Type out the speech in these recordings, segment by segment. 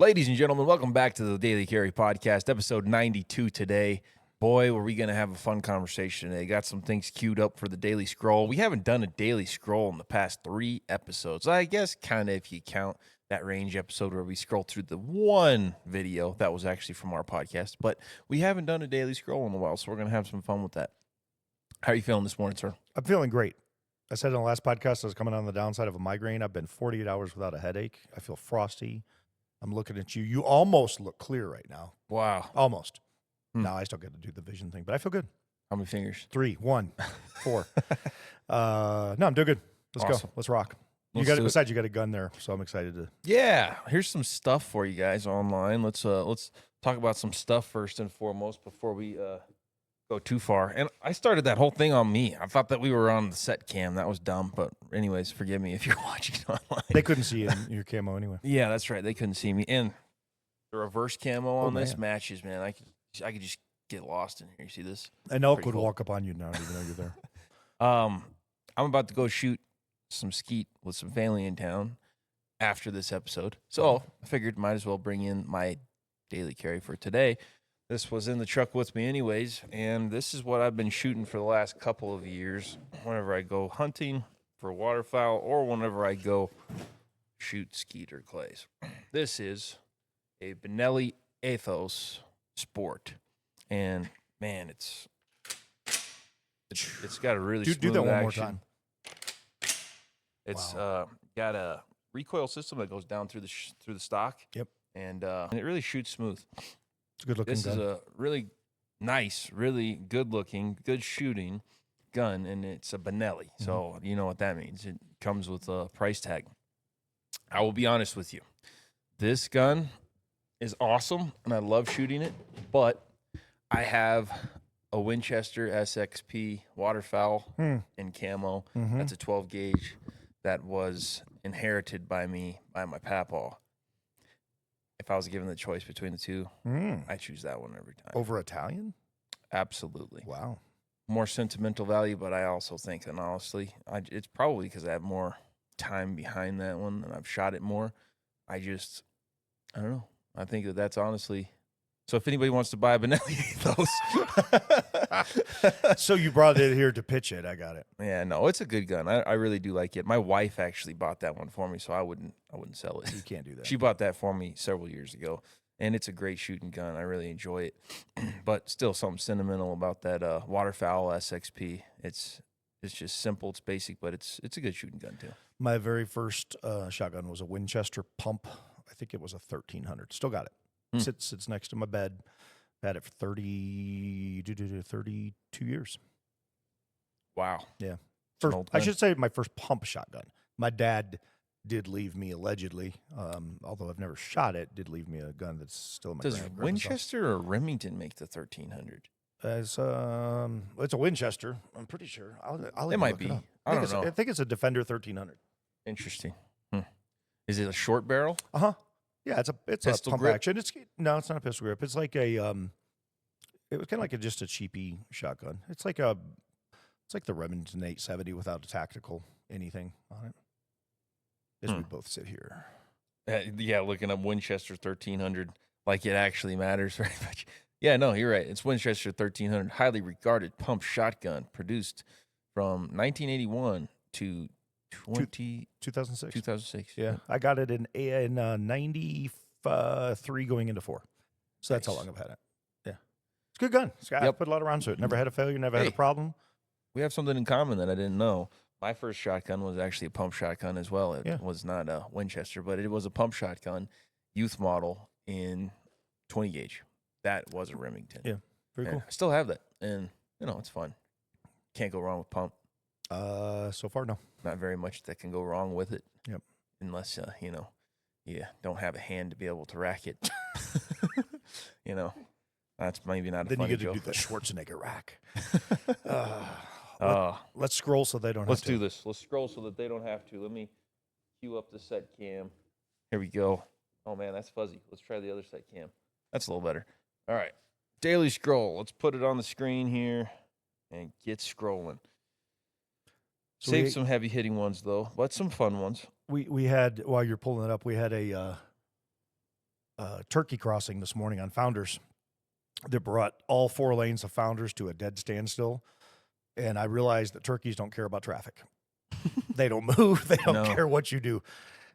Ladies and gentlemen, welcome back to the Daily Carry Podcast, episode 92 today. Boy, were we going to have a fun conversation today. Got some things queued up for the Daily Scroll. We haven't done a Daily Scroll in the past 3 episodes. I guess kind of if you count that range episode where we scroll through the one video that was actually from our podcast. But we haven't done a Daily Scroll in a while, so we're going to have some fun with that. How are you feeling this morning, sir? I'm feeling great. I said in the last podcast I was coming on the downside of a migraine. I've been 48 hours without a headache. I feel frosty. I'm looking at you. You almost look clear right now. Wow. Almost. Now I still got to do the vision thing, but I feel good. How many fingers? 3, 1, 4. No, I'm doing good. Let's Awesome. go. Let's rock. Let's You got a gun there, so I'm excited to. Yeah, here's some stuff for you guys online. Let's talk about some stuff first and foremost before we go too far. And I started that whole thing on me. I thought that we were on the set cam. That was dumb. But anyways, forgive me if you're watching online. They couldn't see you in your camo anyway. Yeah, that's right. They couldn't see me. And the reverse camo on this matches, man. I could just get lost in here. You see this? An elk Pretty would cool. walk up on you now, even though you're there. I'm about to go shoot some skeet with some family in town after this episode. So I figured might as well bring in my daily carry for today. This was in the truck with me anyways, and this is what I've been shooting for the last couple of years whenever I go hunting for waterfowl or whenever I go shoot skeet or clays. This is a Benelli Ethos Sport, and man, it's got a really smooth do that one action. more time. It's got a recoil system that goes down through the stock. Yep. And it really shoots smooth. It's a good looking This gun. is a really nice, really good looking, good shooting gun, and it's a Benelli. So you know what that means. It comes with a price tag. I will be honest with you. This gun is awesome, and I love shooting it, but I have a Winchester SXP waterfowl in camo. That's a 12 gauge that was inherited by me by my papaw. If I was given the choice between the two, I choose that one every time. Over Italian? Absolutely. Wow. More sentimental value, but I also think, and honestly, it's probably because I have more time behind that one and I've shot it more. I don't know. I think that's honestly. So if anybody wants to buy a Benelli Ethos. So you brought it here to pitch it. I got it. Yeah, no, it's a good gun. I really do like it. My wife actually bought that one for me, so I wouldn't sell it. You can't do that. She bought that for me several years ago, and it's a great shooting gun. I really enjoy it, but still something sentimental about that waterfowl SXP. It's just simple, it's basic, but it's a good shooting gun too. My very first shotgun was a Winchester pump. I think it was a 1300. Still got it. Sits next to my bed. Had it for 32 years. Wow. Yeah. I should say my first pump shotgun. My dad did leave me, allegedly, although I've never shot it, did leave me a gun that's still in my Does Winchester or Remington make the 1300? It's a Winchester. I'm pretty sure. I'll It might be. I don't know. I think it's a Defender 1300. Interesting. Is it a short barrel? Yeah, it's Pistol a pump grip? action. It's not a pistol grip. It's like a it was kind of like just a cheapy shotgun. It's like the Remington 870 without a tactical anything on it. As we both sit here. Yeah, looking up Winchester 1300 like it actually matters very much. Yeah, no, you're right. It's Winchester 1300, highly regarded pump shotgun produced from 1981 to 2006. 2006. Yeah, I got it in 93 going into 4. So that's how long I've had it. Yeah. It's a good gun. I put a lot of rounds to it. Never had a failure, never had a problem. We have something in common that I didn't know. My first shotgun was actually a pump shotgun as well. It was not a Winchester, but it was a pump shotgun, youth model in 20 gauge. That was a Remington. Yeah, very cool. I still have that, and it's fun. Can't go wrong with pump. So far, no. Not very much that can go wrong with it. Yep. Unless you don't have a hand to be able to rack it. That's maybe not a then funny you get to joke. do the Schwarzenegger rack. Let's Let's scroll so they don't have to. do this. Let's scroll so that they don't have to. Let me cue up the set cam. Here we go. Oh man, that's fuzzy. Let's try the other set cam. That's a little better. All right. Daily scroll. Let's put it on the screen here and get scrolling. So Save some heavy hitting ones though, but some fun ones. We had, while you're pulling it up, we had a turkey crossing this morning on Founders that brought all 4 lanes of Founders to a dead standstill. And I realized that turkeys don't care about traffic. They don't move. They don't care what you do.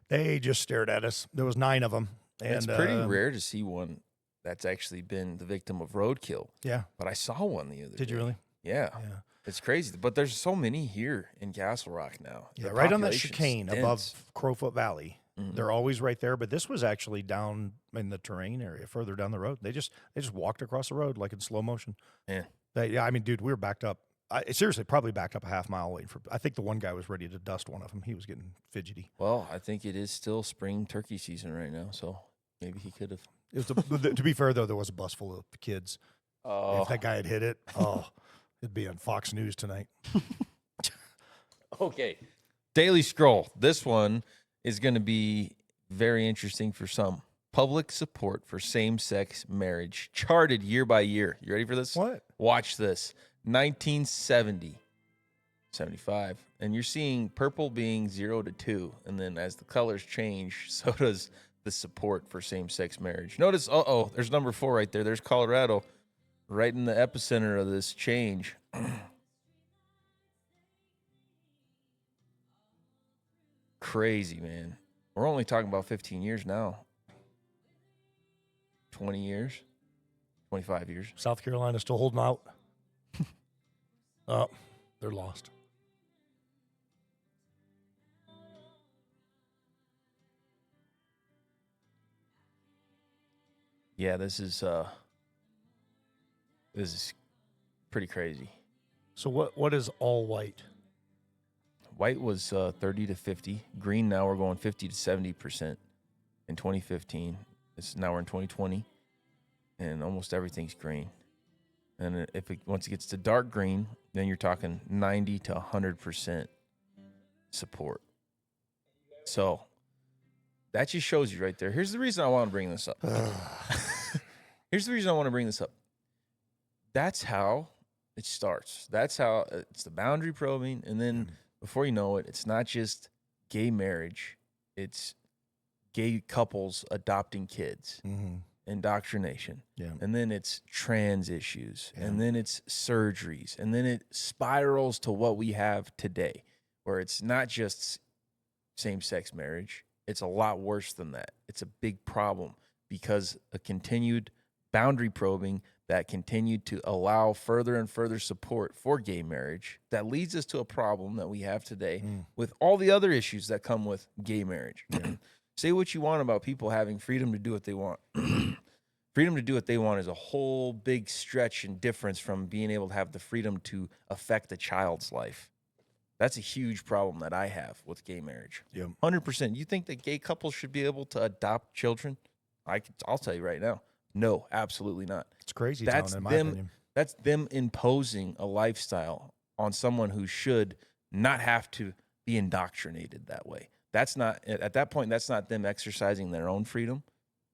They just stared at us. There was 9 of them. And it's pretty rare to see one that's actually been the victim of roadkill. Yeah. But I saw one the other day. Did you really? Yeah. It's crazy. But there's so many here in Castle Rock now. Yeah, right on that chicane above Crowfoot Valley. Mm-hmm. They're always right there. But this was actually down in the terrain area, further down the road. They just walked across the road like in slow motion. Yeah. I mean, dude, we were backed up. Seriously, probably backed up a half mile waiting for. I think the one guy was ready to dust one of them. He was getting fidgety. Well, I think it is still spring turkey season right now, so maybe he could have. It was to be fair though, there was a bus full of kids. Oh, if that guy had hit it, it'd be on Fox News tonight. Okay, Daily Scroll. This one is going to be very interesting for some. Public support for same-sex marriage charted year by year. You ready for this? What? Watch this. 1970, 75, and you're seeing purple being 0 to 2, and then as the colors change, so does the support for same-sex marriage. Notice, there's number 4 right there. There's Colorado, right in the epicenter of this change. Crazy, man. We're only talking about 15 years now. 20 years, 25 years. South Carolina still holding out. Oh, they're lost. Yeah, this is pretty crazy. So what is all white? White was 30 to 50. Green now we're going 50 to 70% in 2015. Now we're in 2020, and almost everything's green. And once it gets to dark green, then you're talking 90 to 100% support. So that just shows you right there. Here's the reason I want to bring this up. That's how it starts. That's how it's the boundary probing. And then before you know it, it's not just gay marriage. It's gay couples adopting kids. Mm-hmm. Indoctrination, and then it's trans issues, and then it's surgeries, and then it spirals to what we have today, where it's not just same-sex marriage. It's a lot worse than that. It's a big problem because a continued boundary probing that continued to allow further and further support for gay marriage that leads us to a problem that we have today with all the other issues that come with gay marriage. Say what you want about people having freedom to do what they want. Freedom to do what they want is a whole big stretch and difference from being able to have the freedom to affect a child's life. That's a huge problem that I have with gay marriage. 100%. You think that gay couples should be able to adopt children? I'll tell you right now. No, absolutely not. It's crazy. That's in my opinion. That's them imposing a lifestyle on someone who should not have to be indoctrinated that way. That's not, at that point, that's not them exercising their own freedom.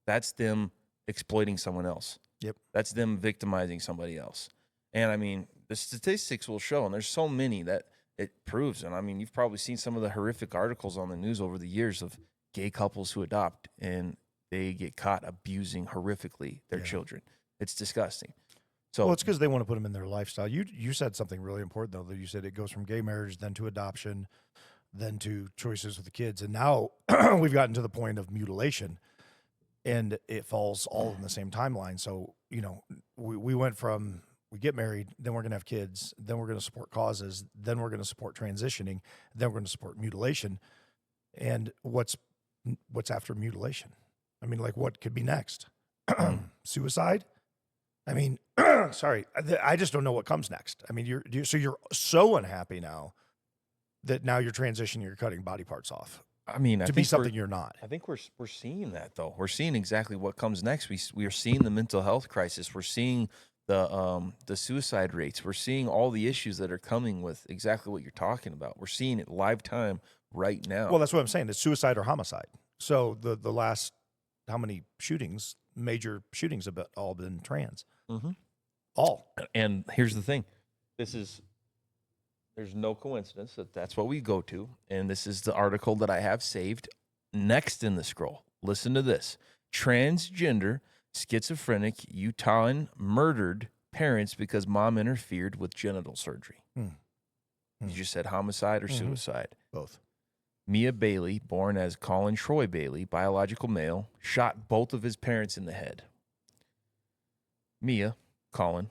That's them exploiting someone else. That's them victimizing somebody else. And I mean, the statistics will show, and there's so many that it proves. And I mean, you've probably seen some of the horrific articles on the news over the years of gay couples who adopt and they get caught abusing horrifically their children. It's disgusting. So, well, it's because they want to put them in their lifestyle. You said something really important, though, that you said it goes from gay marriage, then to adoption, then to choices with the kids. And now we've gotten to the point of mutilation, and it falls all in the same timeline. So, you know, we went from we get married, then we're going to have kids, then we're going to support causes, then we're going to support transitioning, then we're going to support mutilation. And what's after mutilation? I mean, like, what could be next? Suicide? I mean, sorry, I just don't know what comes next. I mean, you're so unhappy now that now you're transitioning, you're cutting body parts off. I mean, to be something you're not. I think we're seeing that, though. We're seeing exactly what comes next. We are seeing the mental health crisis. We're seeing the suicide rates. We're seeing all the issues that are coming with exactly what you're talking about. We're seeing it live time right now. Well, that's what I'm saying. It's suicide or homicide. So the last how many shootings, major shootings, have all been trans. Mm-hmm. All. And here's the thing. There's no coincidence that's what we go to. And this is the article that I have saved next in the scroll. Listen to this. transgender, schizophrenic, Utahan murdered parents because mom interfered with genital surgery. You just said homicide or suicide. Both. Mia Bailey, born as Colin Troy Bailey, biological male, shot both of his parents in the head. Mia, Colin,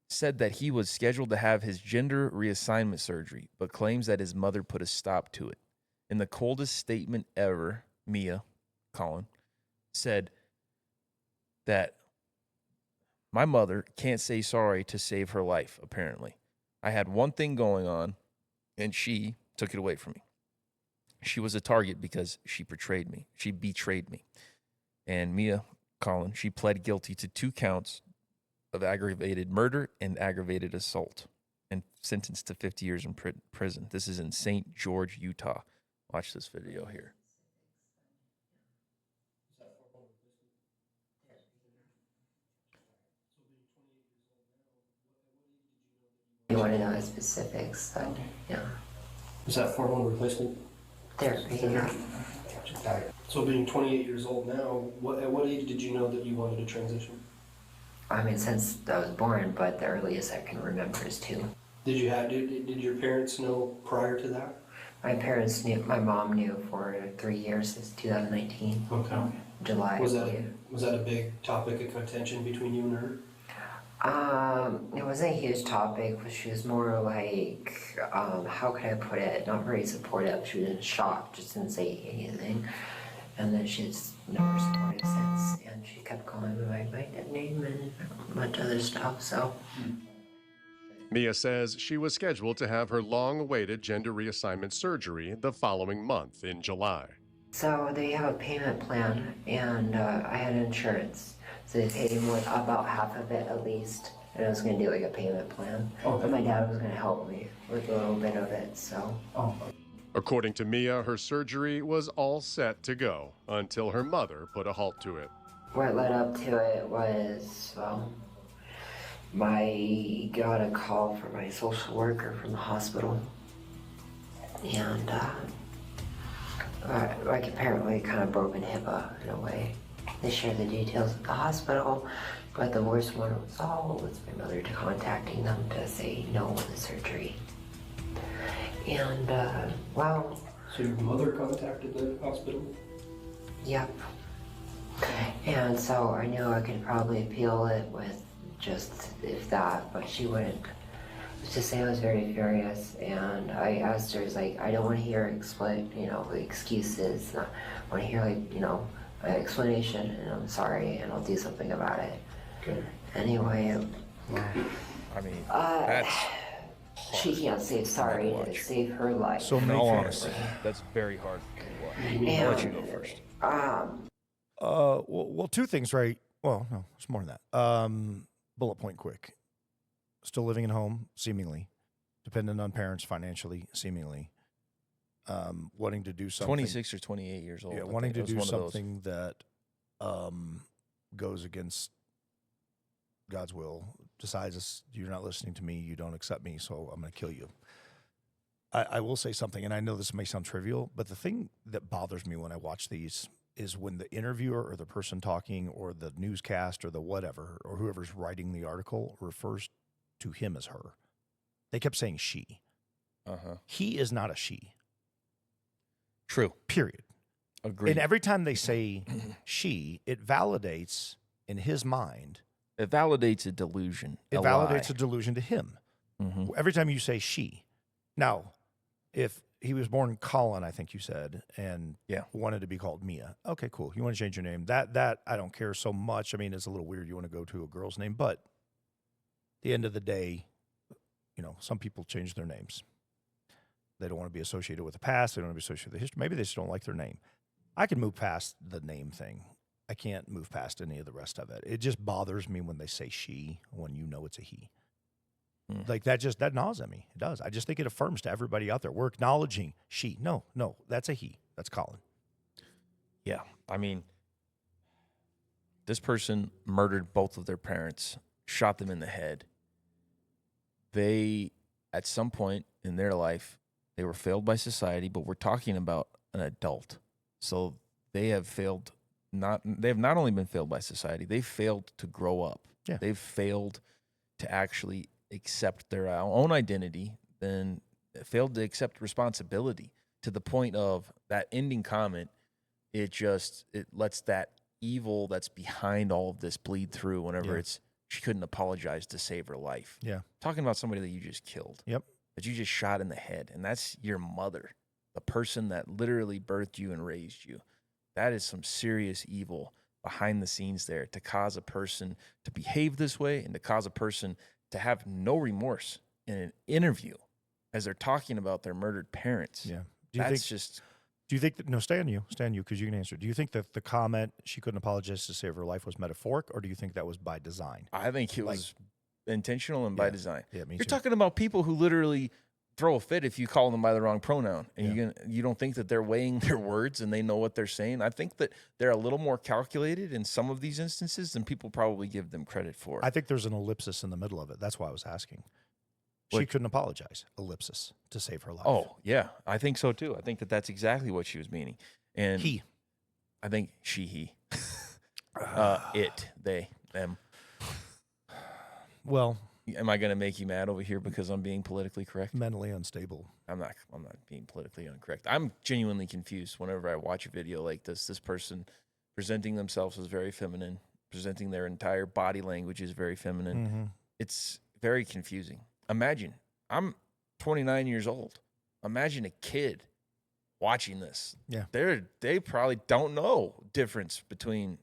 said that he was scheduled to have his gender reassignment surgery, but claims that his mother put a stop to it. In the coldest statement ever, Mia, Colin, said that my mother can't say sorry to save her life, apparently. I had one thing going on, and she took it away from me. She was a target because she betrayed me. She betrayed me. And Mia, Colin, she pled guilty to 2 counts of aggravated murder and aggravated assault and sentenced to 50 years in prison. This is in St. George, Utah. Watch this video here. You want to know the specifics, but yeah. Is that hormone replacement? Therapy, yeah. So being 28 years old now, at what age did you know that you wanted to transition? I mean, since I was born, but the earliest I can remember is 2. Did your parents know prior to that? My parents knew, my mom knew for 3 years, since 2019, Okay. July. Was I believe. that a big topic of contention between you and her? It wasn't a huge topic, but she was more like, how could I put it, not very supportive. She was in shock, just didn't say anything. And then she's never supported since, and she kept calling me my nickname and a bunch of other stuff, so. Mia says she was scheduled to have her long-awaited gender reassignment surgery the following month in July. So they have a payment plan, and I had insurance. So they paid me about half of it at least, and I was going to do like a payment plan. Okay. But my dad was going to help me with a little bit of it, so. Oh. According to Mia, her surgery was all set to go until her mother put a halt to it. What led up to it was, I got a call from my social worker from the hospital, and like apparently kind of broken HIPAA in a way. They shared the details of the hospital, but the worst one was my mother contacting them to say no on the surgery. And, well... So your mother contacted the hospital? Yep. And so I knew I could probably appeal it with just if that, but she wouldn't. Let's just say I was very furious, and I asked her, I don't want to hear excuses. I want to hear, an explanation, and I'm sorry, and I'll do something about it. Okay. Anyway, I mean, that's she can't say sorry to save her life. So in many all families. honesty, that's very hard to watch. And, I'll let you go first. Well, 2 things, right? Well, no, it's more than that. Bullet point quick. Still living at home, seemingly. Dependent on parents financially, seemingly. Wanting to do something. 26 or 28 years old. Yeah, I wanting think. to It do was one of those. something that goes against God's will. Decides you're not listening to me, you don't accept me, so I'm going to kill you. I will say something, and I know this may sound trivial, but the thing that bothers me when I watch these is when the interviewer or the person talking or the newscast or the whatever or whoever's writing the article refers to him as her. They kept saying she. Uh-huh. He is not a she. True. Period. Agreed. And every time they say she, it validates in his mind. It validates a delusion. It validates a delusion to him. Mm-hmm. Every time you say she. Now, if he was born Colin, I think you said, and wanted to be called Mia. Okay, cool. You want to change your name. That I don't care so much. I mean, it's a little weird. You want to go to a girl's name, but at the end of the day, some people change their names. They don't want to be associated with the past. They don't want to be associated with the history. Maybe they just don't like their name. I can move past the name thing. I can't move past any of the rest of it. It just bothers me when they say she, when you know it's a he. Like that gnaws at me. It does. I just think it affirms to everybody out there. We're acknowledging she. No, that's a he. That's Colin. Yeah. I mean, this person murdered both of their parents, shot them in the head. They, at some point in their life, they were failed by society, but we're talking about an adult. So they have failed they've not only been failed by society, they've failed to grow up. Yeah. They've failed to actually accept their own identity, then failed to accept responsibility to the point of that ending comment. It lets that evil that's behind all of this bleed through whenever she couldn't apologize to save her life. Yeah. Talking about somebody that you just killed. Yep. That you just shot in the head. And that's your mother, the person that literally birthed you and raised you. That is some serious evil behind the scenes there to cause a person to behave this way and to cause a person to have no remorse in an interview as they're talking about their murdered parents. Yeah. Do you think that, no, stay on you, because you can answer. Do you think that the comment, she couldn't apologize to save her life, was metaphoric, or do you think that was by design? I think it was intentional and by design. Yeah, me You're too. talking about people who literally throw a fit if you call them by the wrong pronoun, and you don't think that they're weighing their words and they know what they're saying. I think that they're a little more calculated in some of these instances than people probably give them credit for. I think there's an ellipsis in the middle of it. That's why I was asking. She couldn't apologize, ellipsis, to save her life. Oh, yeah. I think so, too. I think that that's exactly what she was meaning. And I think he. It, they, them. Well, am I going to make you mad over here because I'm being politically correct? Mentally unstable. I'm not being politically incorrect. I'm genuinely confused whenever I watch a video like this. This person presenting themselves as very feminine, presenting their entire body language as very feminine. Mm-hmm. It's very confusing. Imagine, I'm 29 years old. Imagine a kid watching this. Yeah. They probably don't know difference between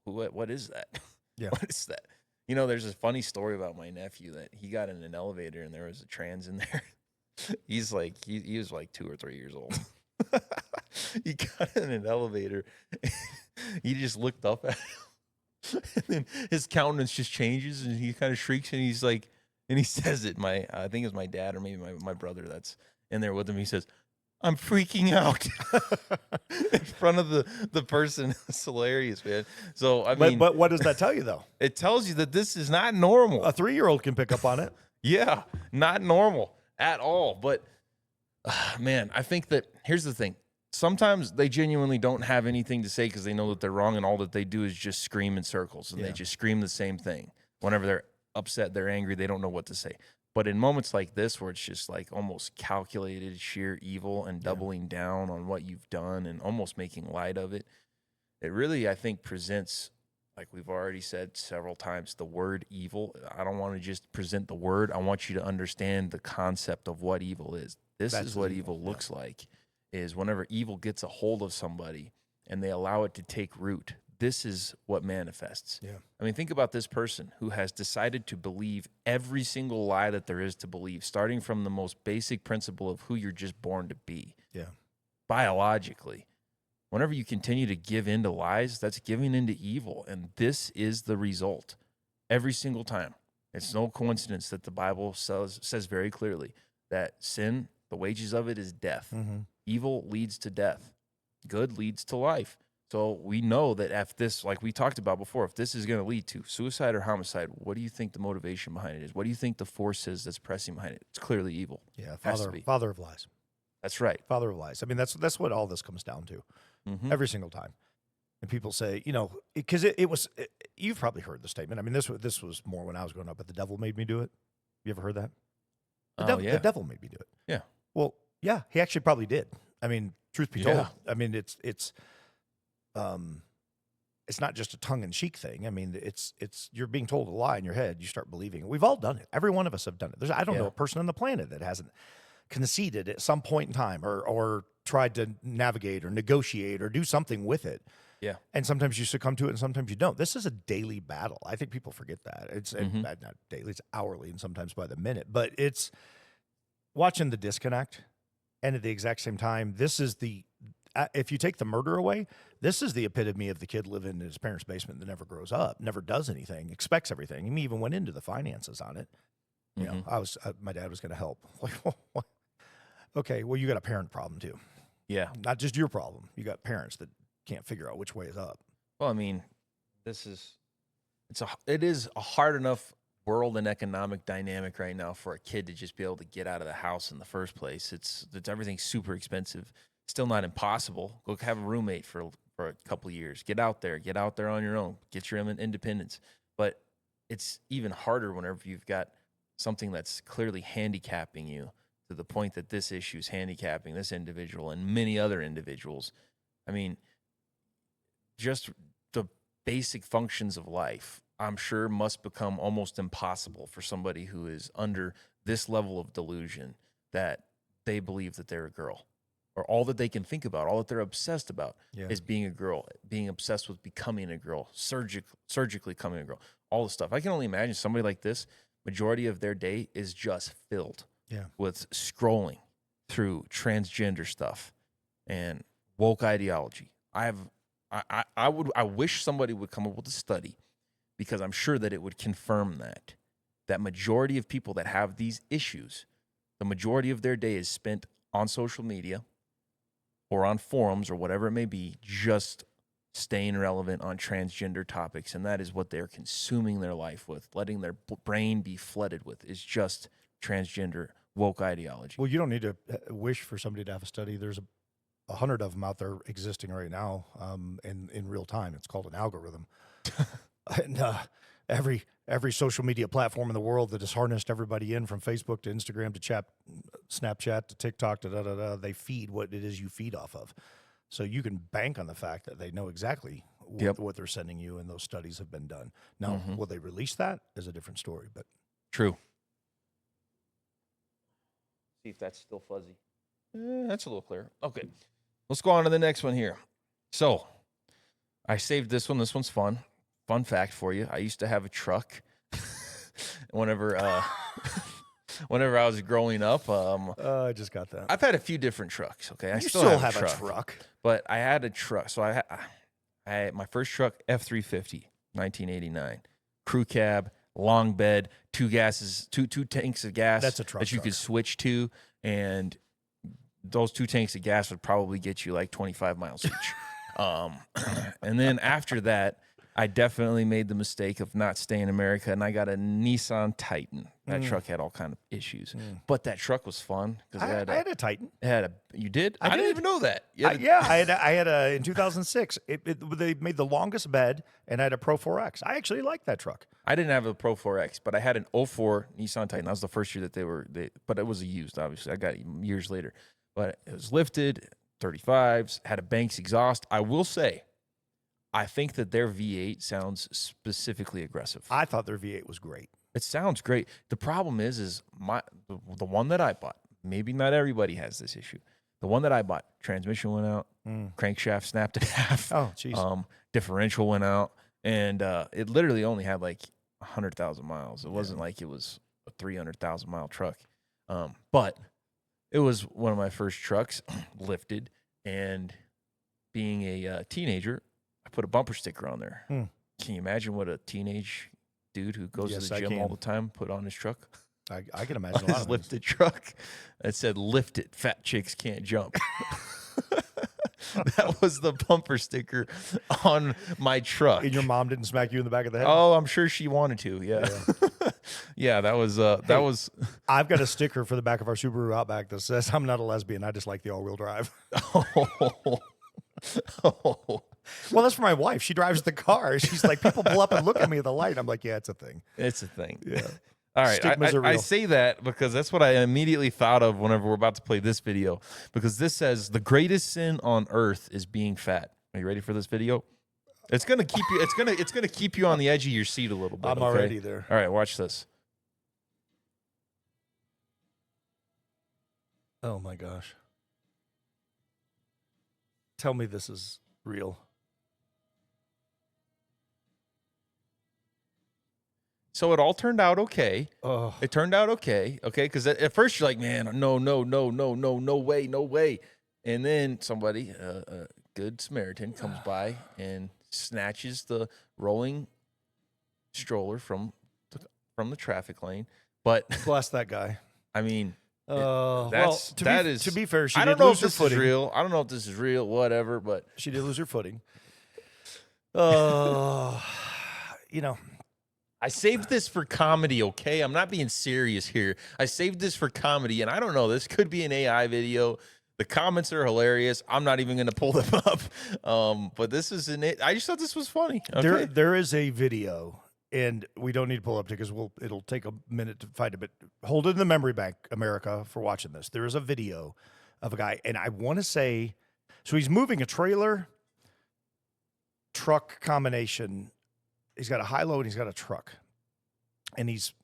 what is that? Yeah. What is that? You know, there's a funny story about my nephew that he got in an elevator and there was a trans in there. He's like, he was like 2 or 3 years old. He got in an elevator. He just looked up at him. And then his countenance just changes and he kind of shrieks and he's like, and he says it, I think it was my dad or maybe my brother that's in there with him. He says, "I'm freaking out." In front of the person. It's hilarious, man. So, I mean. But what does that tell you, though? It tells you that this is not normal. A 3-year-old can pick up on it. Yeah, not normal at all. But, man, I think that, here's the thing. Sometimes they genuinely don't have anything to say because they know that they're wrong, and all that they do is just scream in circles, and they just scream the same thing. Whenever they're upset, they're angry, they don't know what to say. But in moments like this where it's just like almost calculated sheer evil and doubling down on what you've done and almost making light of it, it really, I think, presents, like we've already said several times, the word evil. I don't want to just present the word. I want you to understand the concept of what evil is. This is what evil looks like, is whenever evil gets a hold of somebody and they allow it to take root. This is what manifests. Yeah. I mean, think about this person who has decided to believe every single lie that there is to believe, starting from the most basic principle of who you're just born to be. Yeah. Biologically. Whenever you continue to give in to lies, that's giving into evil. And this is the result every single time. It's no coincidence that the Bible says very clearly that sin, the wages of it is death. Mm-hmm. Evil leads to death. Good leads to life. So we know that if this, like we talked about before, if this is going to lead to suicide or homicide, what do you think the motivation behind it is? What do you think the force is that's pressing behind it? It's clearly evil. Yeah, father of lies. That's right. Father of lies. I mean, that's what all this comes down to every single time. And people say, you know, because you've probably heard the statement. I mean, this was more when I was growing up, but the devil made me do it. You ever heard that? The devil made me do it. Yeah. Well, yeah, he actually probably did. I mean, truth be told, I mean, it's not just a tongue-in-cheek thing. I mean, it's you're being told a lie in your head. You start believing it. We've all done it. Every one of us have done it. I don't know a person on the planet that hasn't conceded at some point in time or tried to navigate or negotiate or do something with it. Yeah. And sometimes you succumb to it and sometimes you don't. This is a daily battle. I think people forget that. It's not daily, it's hourly and sometimes by the minute. But it's watching the disconnect. And at the exact same time, this is if you take the murder away, this is the epitome of the kid living in his parents' basement that never grows up, never does anything, expects everything. He even went into the finances on it. You know, my dad was going to help. Like, what? Okay, well, you got a parent problem too. Yeah. Not just your problem. You got parents that can't figure out which way is up. Well, I mean, it is a hard enough world and economic dynamic right now for a kid to just be able to get out of the house in the first place. It's everything's super expensive. Still not impossible. Go have a roommate for for a couple of years. Get out there on your own, get your independence. But it's even harder whenever you've got something that's clearly handicapping you to the point that this issue is handicapping this individual and many other individuals. I mean, just the basic functions of life, I'm sure, must become almost impossible for somebody who is under this level of delusion that they believe that they're a girl, or all that they can think about, all that they're obsessed about is being a girl, being obsessed with becoming a girl, surgically becoming a girl, all the stuff. I can only imagine somebody like this, majority of their day is just filled with scrolling through transgender stuff and woke ideology. I wish somebody would come up with a study, because I'm sure that it would confirm that majority of people that have these issues, the majority of their day is spent on social media or on forums or whatever it may be, just staying relevant on transgender topics. And that is what they're consuming their life with, letting their brain be flooded with, is just transgender woke ideology. Well, you don't need to wish for somebody to have a study. There's 100 of them out there existing right now, in real time. It's called an algorithm. And every social media platform in the world that has harnessed everybody in, from Facebook to Instagram to Snapchat to TikTok to they feed what it is you feed off of. So you can bank on the fact that they know exactly what they're sending you, and those studies have been done. Now, will they release that is a different story, but true. See if that's still fuzzy. That's a little clearer. Okay, let's go on to the next one here. So I saved this one. This one's fun. Fun fact for you. I used to have a truck whenever whenever I was growing up. I just got that. I've had a few different trucks, okay? I You still have a truck. But I had a truck. So I had my first truck, F-350, 1989. Crew cab, long bed, two tanks of gas. That's a truck that you could switch to. And those 2 tanks of gas would probably get you like 25 miles each. And then after that, I definitely made the mistake of not staying in America, and I got a Nissan Titan. That truck had all kind of issues, but that truck was fun because I had a Titan. You did? I did. didn't even know that. I had a in 2006. They made the longest bed, and I had a Pro 4X. I actually liked that truck. I didn't have a Pro 4X, but I had an 04 Nissan Titan. That was the first year that but it was a used, obviously. I got it years later, but it was lifted, 35s, had a Banks exhaust. I will say, I think that their V8 sounds specifically aggressive. I thought their V8 was great. It sounds great. The problem is the one that I bought, maybe not everybody has this issue. The one that I bought, transmission went out, crankshaft snapped in half. Oh, jeez. Differential went out, and it literally only had like 100,000 miles. It wasn't like it was a 300,000 mile truck. But it was one of my first trucks, lifted, and being a teenager, I put a bumper sticker on there. Can you imagine what a teenage dude who goes to the gym all the time put on his truck? I can imagine On a lot his of lifted truck. It said, "Lift it, fat chicks can't jump." That was the bumper sticker on my truck. And your mom didn't smack you in the back of the head? Oh, I'm sure she wanted to. Yeah. Yeah, that was that was I've got a sticker for the back of our Subaru Outback that says, "I'm not a lesbian. I just like the all-wheel drive." Oh. Well, that's for my wife. She drives the car. She's like, people pull up and look at me at the light. I'm like, yeah, it's a thing. It's a thing. Yeah. All right. Stigmas are I real. say that because that's what I immediately thought of whenever we're about to play this video, because this says the greatest sin on earth is being fat. Are you ready for this video? It's gonna keep you. It's gonna keep you on the edge of your seat a little bit. I'm already there. All right, watch this. Oh my gosh. Tell me this is real. So it all turned out okay. Oh. It turned out okay. Okay, because at first you're like, man, no way. And then somebody, a good Samaritan, comes by and snatches the rolling stroller from the traffic lane. But Bless that guy. I mean, Well, to be fair, she I did don't know lose if her this is footing. real. I don't know if this is real, whatever, but She did lose her footing. You know, I saved this for comedy, okay? I'm not being serious here. I saved this for comedy, and I don't know. This could be an AI video. The comments are hilarious. I'm not even going to pull them up. But this isn't it. I just thought this was funny. Okay. There is a video, and we don't need to pull up because it'll take a minute to find it. But hold it in the memory bank, America, for watching this. There is a video of a guy, and I want to say, so he's moving a trailer truck combination. He's got a high-low and he's got a truck, and he's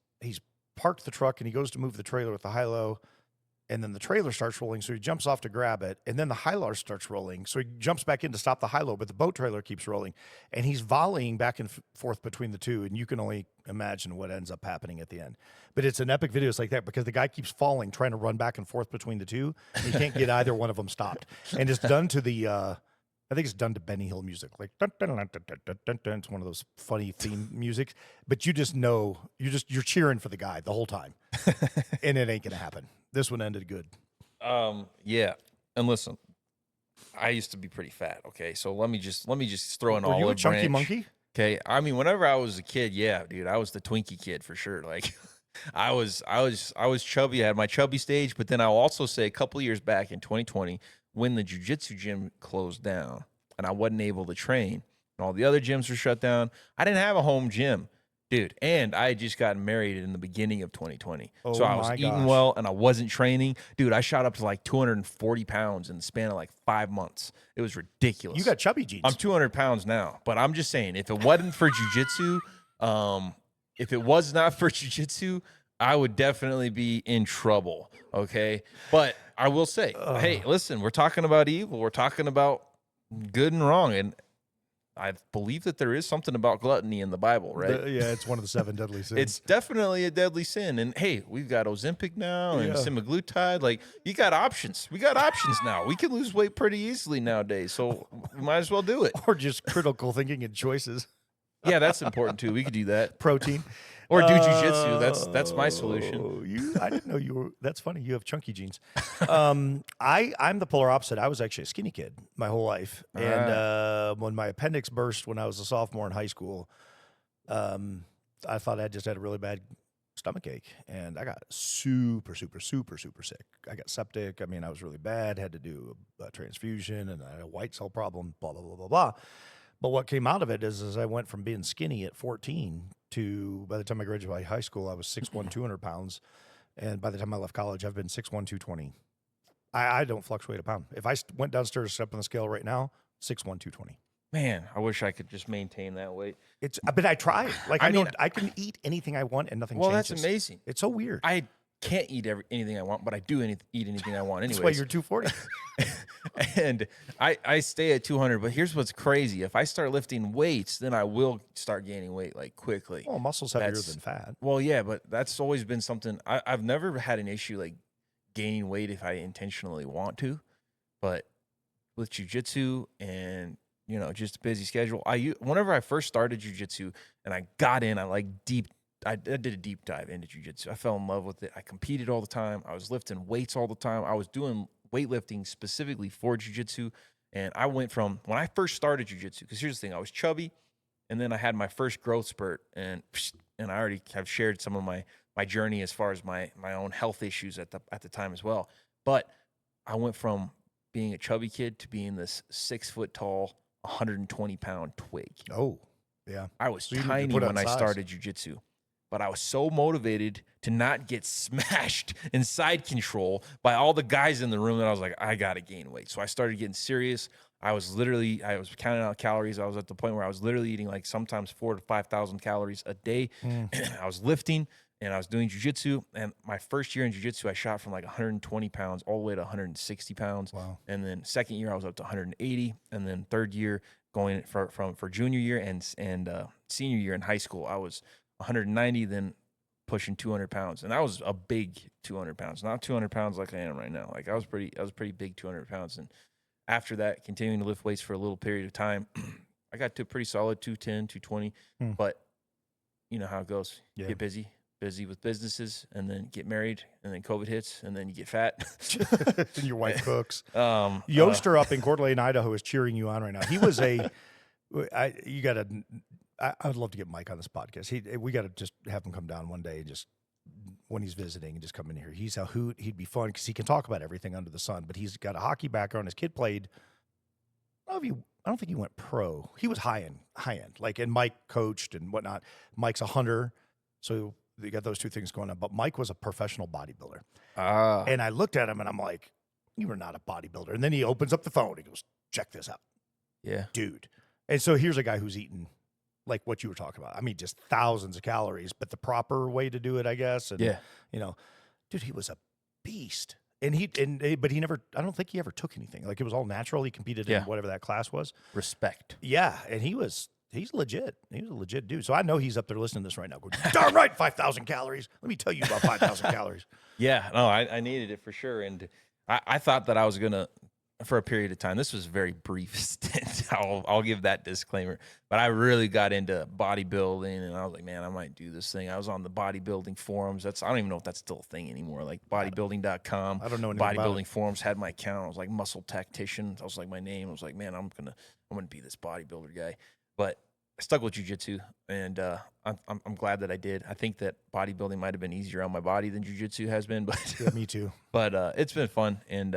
parked the truck and he goes to move the trailer with the high-low. And then the trailer starts rolling, so he jumps off to grab it. And then the high-low starts rolling, so he jumps back in to stop the high-low, but the boat trailer keeps rolling. And he's volleying back and forth between the two, and you can only imagine what ends up happening at the end. But it's an epic video. It's like that because the guy keeps falling, trying to run back and forth between the two. And he can't get either one of them stopped. And it's done to the, I think it's done to Benny Hill music. Like, dun, dun, dun, dun, dun, dun, dun. It's one of those funny theme music. But you just know, you're cheering for the guy the whole time. And it ain't going to happen. This one ended good. Yeah. And listen, I used to be pretty fat. Okay. So let me just throw an Were you a olive chunky branch. monkey? Okay. I mean, whenever I was a kid, yeah, dude, I was the Twinkie kid for sure. Like I was chubby. I had my chubby stage, but then I'll also say a couple of years back in 2020, when the jiu-jitsu gym closed down and I wasn't able to train and all the other gyms were shut down, I didn't have a home gym. Dude, and I had just gotten married in the beginning of 2020. So I was eating well and I wasn't training. Dude, I shot up to like 240 pounds in the span of like 5 months. It was ridiculous. You got chubby jeans. I'm 200 pounds now, but I'm just saying, if it wasn't for jiu-jitsu, if it was not for jiu-jitsu, I would definitely be in trouble, okay? But I will say, hey, listen, we're talking about evil. We're talking about good and wrong, and I believe that there is something about gluttony in the Bible, right? Yeah, it's one of the 7 deadly sins. It's definitely a deady sin. And hey, we've got Ozempic now and semaglutide. Like, you got options. We got options now. We can lose weight pretty easily nowadays. So we might as well do it. Or just critical thinking and choices. Yeah, that's important too. We could do that. Protein. Or do jujitsu. That's my solution. I didn't know you were. That's funny. You have chunky jeans. I'm the polar opposite. I was actually a skinny kid my whole life, and when my appendix burst when I was a sophomore in high school, I thought I just had a really bad stomach ache, and I got super sick. I got septic. I mean, I was really bad. Had to do a transfusion, and I had a white cell problem. Blah blah blah blah blah. But what came out of it is I went from being skinny at 14 to, by the time I graduated high school, I was 6'1", 200 pounds. And by the time I left college, I've been 6'1", 220. I don't fluctuate a pound. If I went downstairs, step on the scale right now, 6'1", 220. Man, I wish I could just maintain that weight. But I tried. Like, I I can eat anything I want and nothing changes. Well, that's amazing. It's so weird. I can't eat anything I want, but I do eat anything I want anyways. That's why you're 240. And I stay at 200, but here's what's crazy. If I start lifting weights, then I will start gaining weight like quickly. Well, muscle's heavier than fat. Well, yeah, but that's always been something. I've never had an issue like gaining weight if I intentionally want to, but with jiu-jitsu and, you know, just a busy schedule, whenever I first started jiu-jitsu and I got in, I did a deep dive into jiu-jitsu. I fell in love with it. I competed all the time. I was lifting weights all the time. I was doing weightlifting specifically for jiu-jitsu. And I went from, when I first started jiu-jitsu, because here's the thing, I was chubby, and then I had my first growth spurt, and I already have shared some of my journey as far as my own health issues at the time as well. But I went from being a chubby kid to being this 6 foot tall, 120 pound twig. Oh, yeah. I was So you need to tiny put on when I size. started jiu-jitsu. But I was so motivated to not get smashed in side control by all the guys in the room that I was like, I got to gain weight. So I started getting serious. I was counting out calories. I was at the point where I was literally eating like sometimes 4,000 to 5,000 calories a day. I was lifting and I was doing jiu-jitsu. And my first year in jiu-jitsu, I shot from like 120 pounds all the way to 160 pounds. Wow. And then second year, I was up to 180. And then third year, going for junior year and senior year in high school, I was 190, then pushing 200 pounds. And I was a big 200 pounds, not 200 pounds like I am right now. Like I was pretty big 200 pounds. And after that, continuing to lift weights for a little period of time, I got to a pretty solid 210, 220. But you know how it goes. You get busy with businesses, and then get married, and then COVID hits, and then you get fat. And your wife cooks. Yoster up in Coeur d'Alene, Idaho is cheering you on right now. He was I would love to get Mike on this podcast. We got to just have him come down one day and just when he's visiting and just come in here. He's a hoot. He'd be fun because he can talk about everything under the sun. But he's got a hockey background. His kid played. I don't think he went pro. He was high end. Like, and Mike coached and whatnot. Mike's a hunter, so you got those two things going on. But Mike was a professional bodybuilder. And I looked at him and I'm like, you are not a bodybuilder. And then he opens up the phone. He goes, check this out. Yeah. Dude. And so here's a guy who's eating like what you were talking about. I mean, just thousands of calories, but the proper way to do it, I guess. And, you know, dude, he was a beast. But he never, I don't think he ever took anything. Like, it was all natural. He competed in whatever that class was. Respect. Yeah. And he's legit. He was a legit dude. So I know he's up there listening to this right now. Going, darn right, 5,000 calories. Let me tell you about 5,000 calories. Yeah. No, I needed it for sure. And I thought that I was going to, for a period of time, this was a very brief stint. I'll give that disclaimer. But I really got into bodybuilding, and I was like, man, I might do this thing. I was on the bodybuilding forums. I don't even know if that's still a thing anymore. Like bodybuilding.com. I don't know anything about bodybuilding it. forums had my account. I was like muscle tactician. I was like my name. I was like, man, I'm gonna be this bodybuilder guy. But I stuck with jiu-jitsu, and I'm glad that I did. I think that bodybuilding might have been easier on my body than jiu-jitsu has been, but Yeah, me too. But it's been fun, and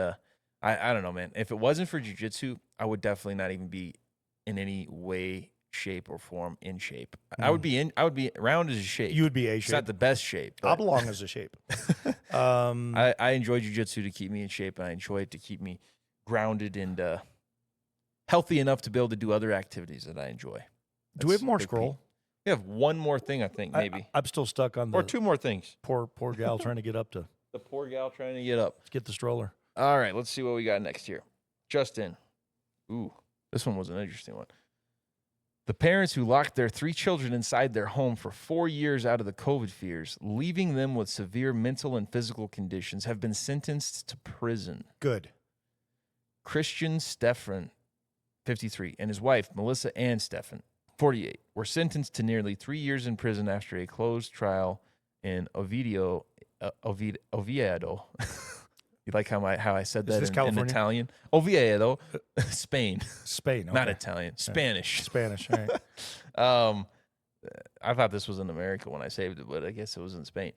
I don't know, man. If it wasn't for jiu-jitsu, I would definitely not even be in any way, shape, or form in shape. I would be round as a shape. You would be It's not the best shape. I But belong as a shape. I enjoy jiu-jitsu to keep me in shape, and I enjoy it to keep me grounded and healthy enough to be able to do other activities that I enjoy. Do we have more Big scroll? P. We have one more thing, I think, maybe. I'm still stuck on the or two more things. poor gal trying to get up to The poor gal trying to get up. get the stroller. All right, let's see what we got next here. Justin. Ooh, this one was an interesting one. The parents who locked their 3 children inside their home for 4 years out of the COVID fears, leaving them with severe mental and physical conditions, have been sentenced to prison. Good. Christian Stephan, 53, and his wife, Melissa Ann Stephan, 48, were sentenced to nearly 3 years in prison after a closed trial in Oviedo. You like how I said that in Italian? Oviedo, Spain. Spain. Not okay. Italian. Spanish. Spanish. All right. I thought this was in America when I saved it, but I guess it was in Spain.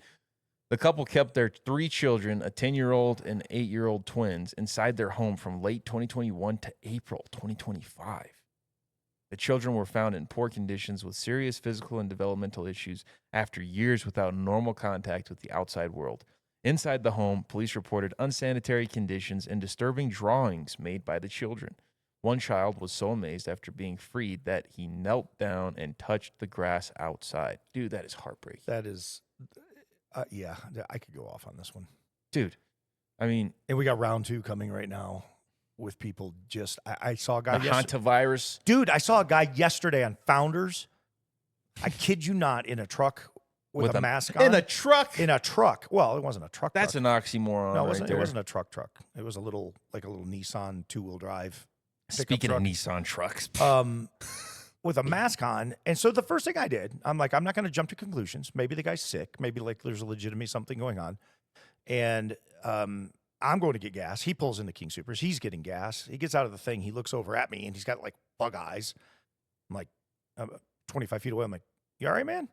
The couple kept their 3 children, a 10-year-old and 8-year-old twins, inside their home from late 2021 to April 2025. The children were found in poor conditions with serious physical and developmental issues after years without normal contact with the outside world. Inside the home, police reported unsanitary conditions and disturbing drawings made by the children. One child was so amazed after being freed that he knelt down and touched the grass outside. Dude, that is heartbreaking. That is, yeah, I could go off on this one. Dude, I mean, And we got round 2 coming right now with people just, I saw a guy the yesterday. hantavirus. Dude, I saw a guy yesterday on Founders. I kid you not, in a truck with a mask on. In a truck? In a truck. Well, it wasn't a truck. That's an oxymoron. No, it right wasn't. there. It wasn't a truck. It was a little Nissan 2-wheel drive. Speaking of truck. Nissan trucks. With a mask on. And so the first thing I did, I'm like, I'm not going to jump to conclusions. Maybe the guy's sick. Maybe like there's a legitimate something going on. And I'm going to get gas. He pulls into King Supers. He's getting gas. He gets out of the thing. He looks over at me and he's got like bug eyes. I'm like 25 feet away. I'm like, you all right, man?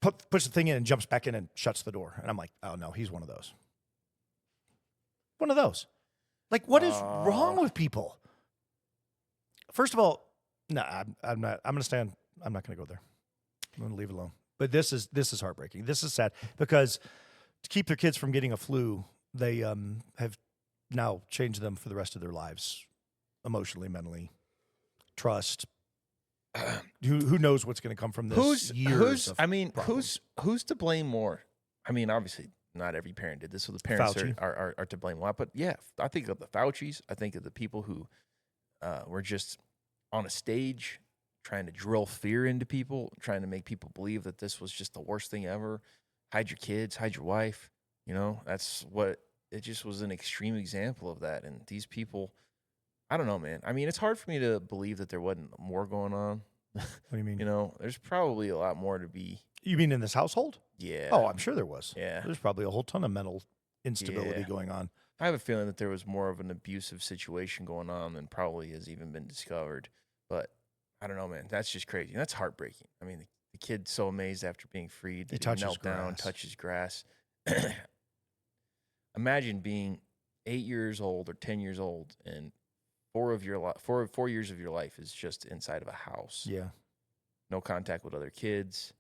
Puts the thing in and jumps back in and shuts the door. And I'm like, oh no, he's one of those. One of those. Like, what is wrong with people? First of all, no, I'm not. I'm going to stand. I'm not going to go there. I'm going to leave it alone. But this is heartbreaking. This is sad because to keep their kids from getting a flu, they have now changed them for the rest of their lives, emotionally, mentally, trust. Who knows what's going to come from this? Who's to blame more? I mean, obviously, not every parent did this, so the parents are to blame a lot. But yeah, I think of the Faucis. I think of the people who were just on a stage trying to drill fear into people, trying to make people believe that this was just the worst thing ever. Hide your kids, hide your wife. You know, that's what it just was an extreme example of that. And these people, I don't know, man. I mean, it's hard for me to believe that there wasn't more going on. What do you mean? You know, there's probably a lot more to be. You mean in this household? Yeah. Oh, I'm sure there was. Yeah. There's probably a whole ton of mental instability going on. I have a feeling that there was more of an abusive situation going on than probably has even been discovered. But I don't know, man. That's just crazy. That's heartbreaking. I mean, the kid's so amazed after being freed. He That touches knelt down, grass. touches grass. Imagine being 8 years old or 10 years old, and 4 years of your life is just inside of a house. Yeah. No contact with other kids.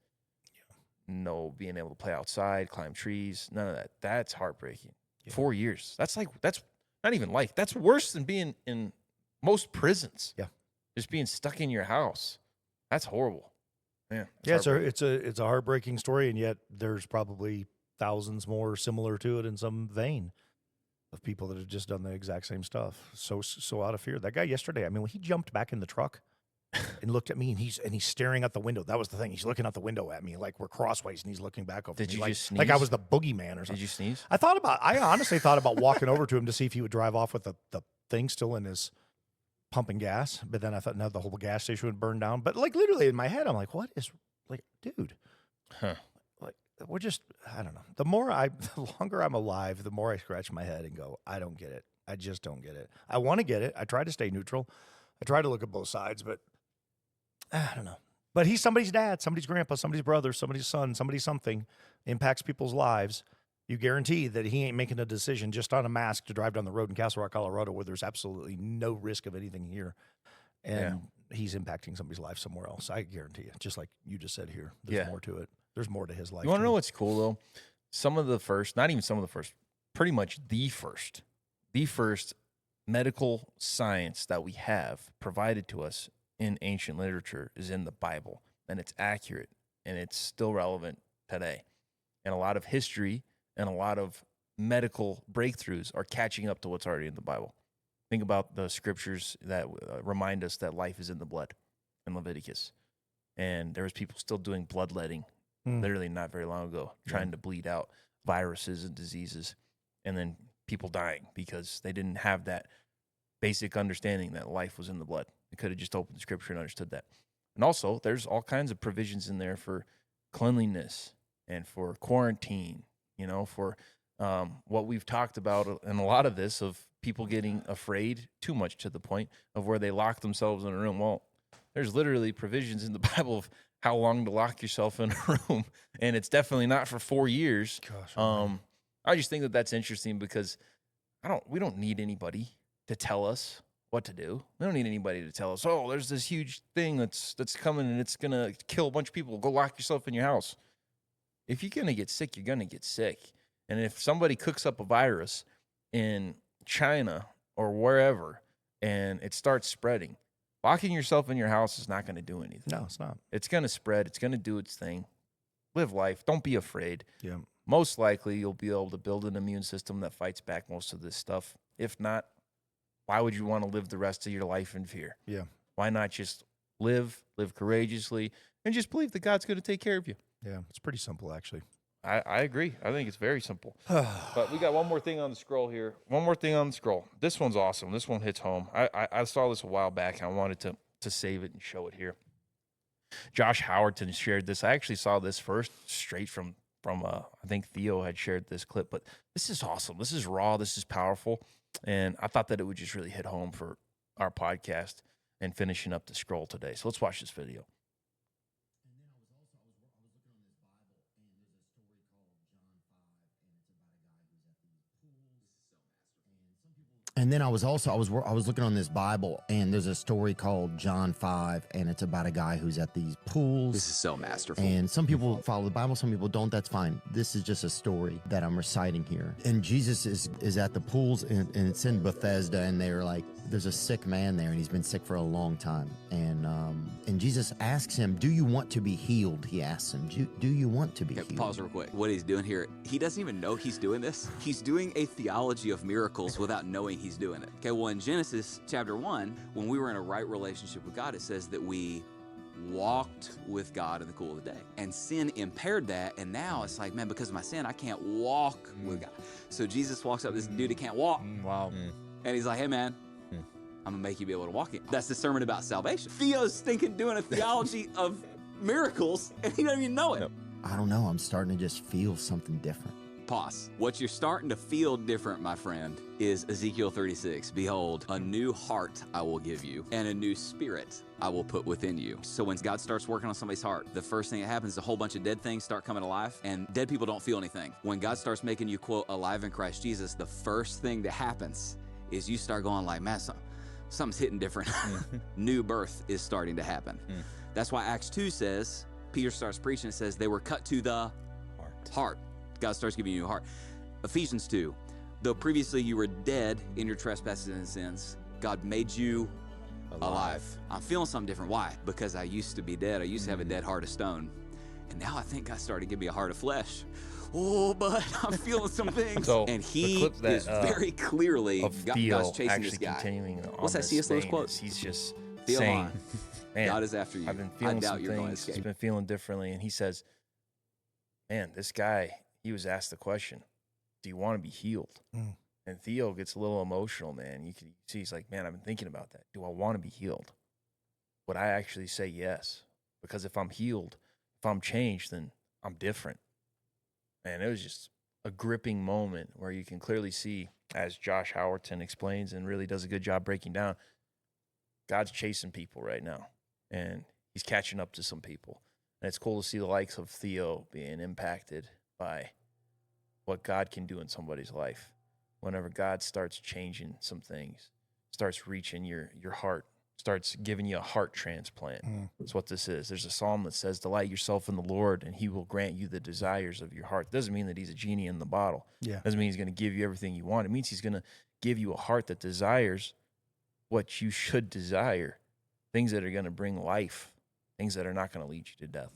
No being able to play outside, climb trees, none of that. That's heartbreaking. Yeah. 4 years. That's not even life. That's worse than being in most prisons. Yeah. Just being stuck in your house. That's horrible. Man. Yeah, it's a heartbreaking story, and yet there's probably thousands more similar to it in some vein of people that have just done the exact same stuff. So out of fear. That guy yesterday, I mean, when he jumped back in the truck and looked at me, and he's staring out the window. That was the thing. He's looking out the window at me like we're crossways, and he's looking back over Did me you like, just like I sneeze? was the boogeyman or something. Did you sneeze? I honestly thought about walking over to him to see if he would drive off with the thing still in his pumping gas. But then I thought, no, the whole gas station would burn down. But like literally in my head, I'm like, what is, like, dude, Huh. like we're just, I don't know. The longer I'm alive, the more I scratch my head and go, I don't get it. I just don't get it. I want to get it. I try to stay neutral. I try to look at both sides, but I don't know. But he's somebody's dad, somebody's grandpa, somebody's brother, somebody's son, somebody's something, impacts people's lives. You guarantee that he ain't making a decision just on a mask to drive down the road in Castle Rock, Colorado, where there's absolutely no risk of anything here. And he's impacting somebody's life somewhere else. I guarantee you. Just like you just said here. There's more to it. There's more to his life. You want to too. know what's cool, though? Pretty much the first medical science that we have provided to us in ancient literature is in the Bible, and it's accurate, and it's still relevant today. And a lot of history and a lot of medical breakthroughs are catching up to what's already in the Bible. Think about the scriptures that remind us that life is in the blood in Leviticus. And there was people still doing bloodletting literally not very long ago, trying to bleed out viruses and diseases, and then people dying because they didn't have that basic understanding that life was in the blood. They could have just opened the scripture and understood that. And also, there's all kinds of provisions in there for cleanliness and for quarantine, for what we've talked about in a lot of this of people getting afraid too much to the point of where they lock themselves in a room. Well, there's literally provisions in the Bible of how long to lock yourself in a room, and it's definitely not for 4 years. Gosh, I just think that that's interesting because we don't need anybody to tell us what to do. We don't need anybody to tell us, oh, there's this huge thing that's coming and it's going to kill a bunch of people. Go lock yourself in your house. If you're going to get sick, you're going to get sick. And if somebody cooks up a virus in China or wherever and it starts spreading, locking yourself in your house is not going to do anything. No, it's not. It's going to spread. It's going to do its thing. Live life. Don't be afraid. Yeah. Most likely you'll be able to build an immune system that fights back most of this stuff. If not, why would you want to live the rest of your life in fear? Yeah. Why not just live courageously, and just believe that God's going to take care of you? Yeah. It's pretty simple, actually. I agree. I think it's very simple. But we got one more thing on the scroll here. One more thing on the scroll. This one's awesome. This one hits home. I saw this a while back, and I wanted to save it and show it here. Josh Howerton shared this. I actually saw this first straight from I think Theo had shared this clip. But this is awesome. This is raw. This is powerful. And I thought that it would just really hit home for our podcast and finishing up the scroll today. So let's watch this video. And then I was looking on this Bible, and there's a story called John 5, and it's about a guy who's at these pools. This is so masterful. And some people follow the Bible, some people don't. That's fine. This is just a story that I'm reciting here. And Jesus is at the pools, and it's in Bethesda, and they're like, there's a sick man there, and he's been sick for a long time. And Jesus asks him, "Do you want to be healed?" He asks him, "Do you want to be healed?" Pause real quick. What he's doing here, he doesn't even know he's doing this. He's doing a theology of miracles without knowing he's doing it. Okay, well, in Genesis chapter 1, when we were in a right relationship with God, it says that we walked with God in the cool of the day. And sin impaired that, and now it's like, man, because of my sin, I can't walk with God. So Jesus walks up to this dude that can't walk. Wow. And he's like, hey, man, I'm gonna make you be able to walk it. That's the sermon about salvation. Theo's thinking doing a theology of miracles, and he doesn't even know it. I don't know. I'm starting to just feel something different. Pause. What you're starting to feel different, my friend, is Ezekiel 36. Behold, a new heart I will give you, and a new spirit I will put within you. So when God starts working on somebody's heart, the first thing that happens is a whole bunch of dead things start coming alive, and dead people don't feel anything. When God starts making you, quote, alive in Christ Jesus, the first thing that happens is you start going like, man, something's hitting different. New birth is starting to happen. That's why Acts 2 says, Peter starts preaching, it says they were cut to the heart. God starts giving you a heart. Ephesians 2, though previously you were dead in your trespasses and sins, God made you alive. I'm feeling something different. Why? Because I used to be dead. I used to have a dead heart of stone. And now I think God started to give me a heart of flesh. Oh, but I'm feeling some things. So, and the he clip that, is very clearly, of Theo God's chasing actually this guy. continuing on What's that this C.S. Lewis vein quote? is he's just Theo saying, on. man, God is after you. I've been I feeling doubt some you're going to things. He's escape. been feeling differently. And he says, man, this guy, he was asked the question, do you want to be healed? And Theo gets a little emotional, man. You can see he's like, man, I've been thinking about that. Do I want to be healed? Would I actually say yes? Because if I'm healed, if I'm changed, then I'm different. And it was just a gripping moment where you can clearly see, as Josh Howerton explains and really does a good job breaking down, God's chasing people right now, and he's catching up to some people. And it's cool to see the likes of Theo being impacted by what God can do in somebody's life. Whenever God starts changing some things, starts reaching your heart, starts giving you a heart transplant. That's what this is. There's a psalm that says, delight yourself in the Lord, and he will grant you the desires of your heart. Doesn't mean that he's a genie in the bottle. Yeah. Doesn't mean he's going to give you everything you want. It means he's going to give you a heart that desires what you should desire, things that are going to bring life, things that are not going to lead you to death.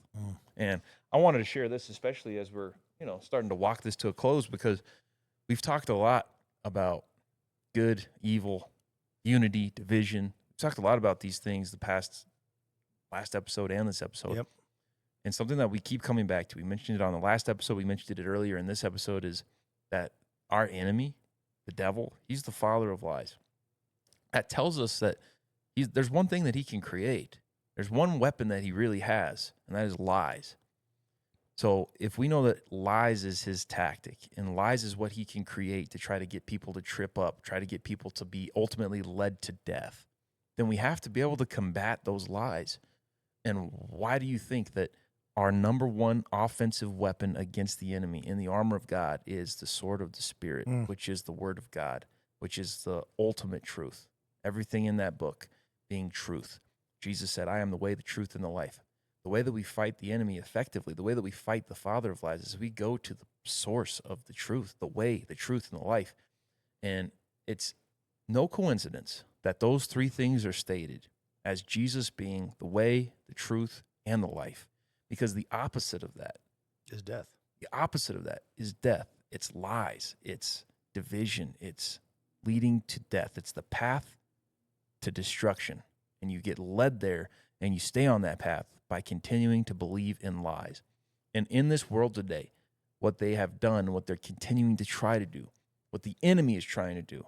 And I wanted to share this, especially as we're, starting to walk this to a close, because we've talked a lot about good, evil, unity, division. We've talked a lot about these things the last episode and this episode. Yep. And something that we keep coming back to, we mentioned it on the last episode, we mentioned it earlier in this episode, is that our enemy, the devil, he's the father of lies. That tells us that there's one thing that he can create. There's one weapon that he really has, and that is lies. So if we know that lies is his tactic, and lies is what he can create to try to get people to trip up, try to get people to be ultimately led to death, then we have to be able to combat those lies. And why do you think that our number one offensive weapon against the enemy in the armor of God is the sword of the Spirit, which is the word of God, which is the ultimate truth? Everything in that book being truth. Jesus said, I am the way, the truth, and the life. The way that we fight the enemy effectively, the way that we fight the father of lies, is we go to the source of the truth, the way, the truth, and the life. And it's no coincidence that those three things are stated as Jesus being the way, the truth, and the life. Because the opposite of that Is death. The opposite of that is death. It's lies. It's division. It's leading to death. It's the path to destruction. And you get led there, and you stay on that path by continuing to believe in lies. And in this world today, what they have done, what they're continuing to try to do, what the enemy is trying to do,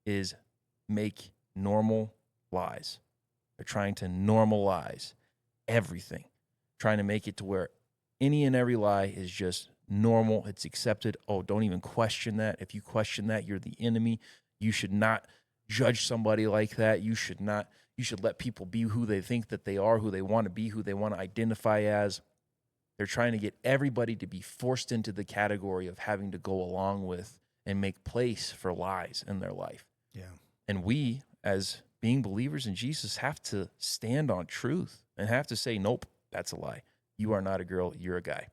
is make normal lies. They're trying to normalize everything, trying to make it to where any and every lie is just normal. It's accepted. Oh, don't even question that. If you question that, you're the enemy. You should not judge somebody like that. You should let people be who they think that they are, who they want to be, who they want to identify as. They're trying to get everybody to be forced into the category of having to go along with and make place for lies in their life. Yeah. And we, as being believers in Jesus, have to stand on truth and have to say, nope, that's a lie. You are not a girl, you're a guy.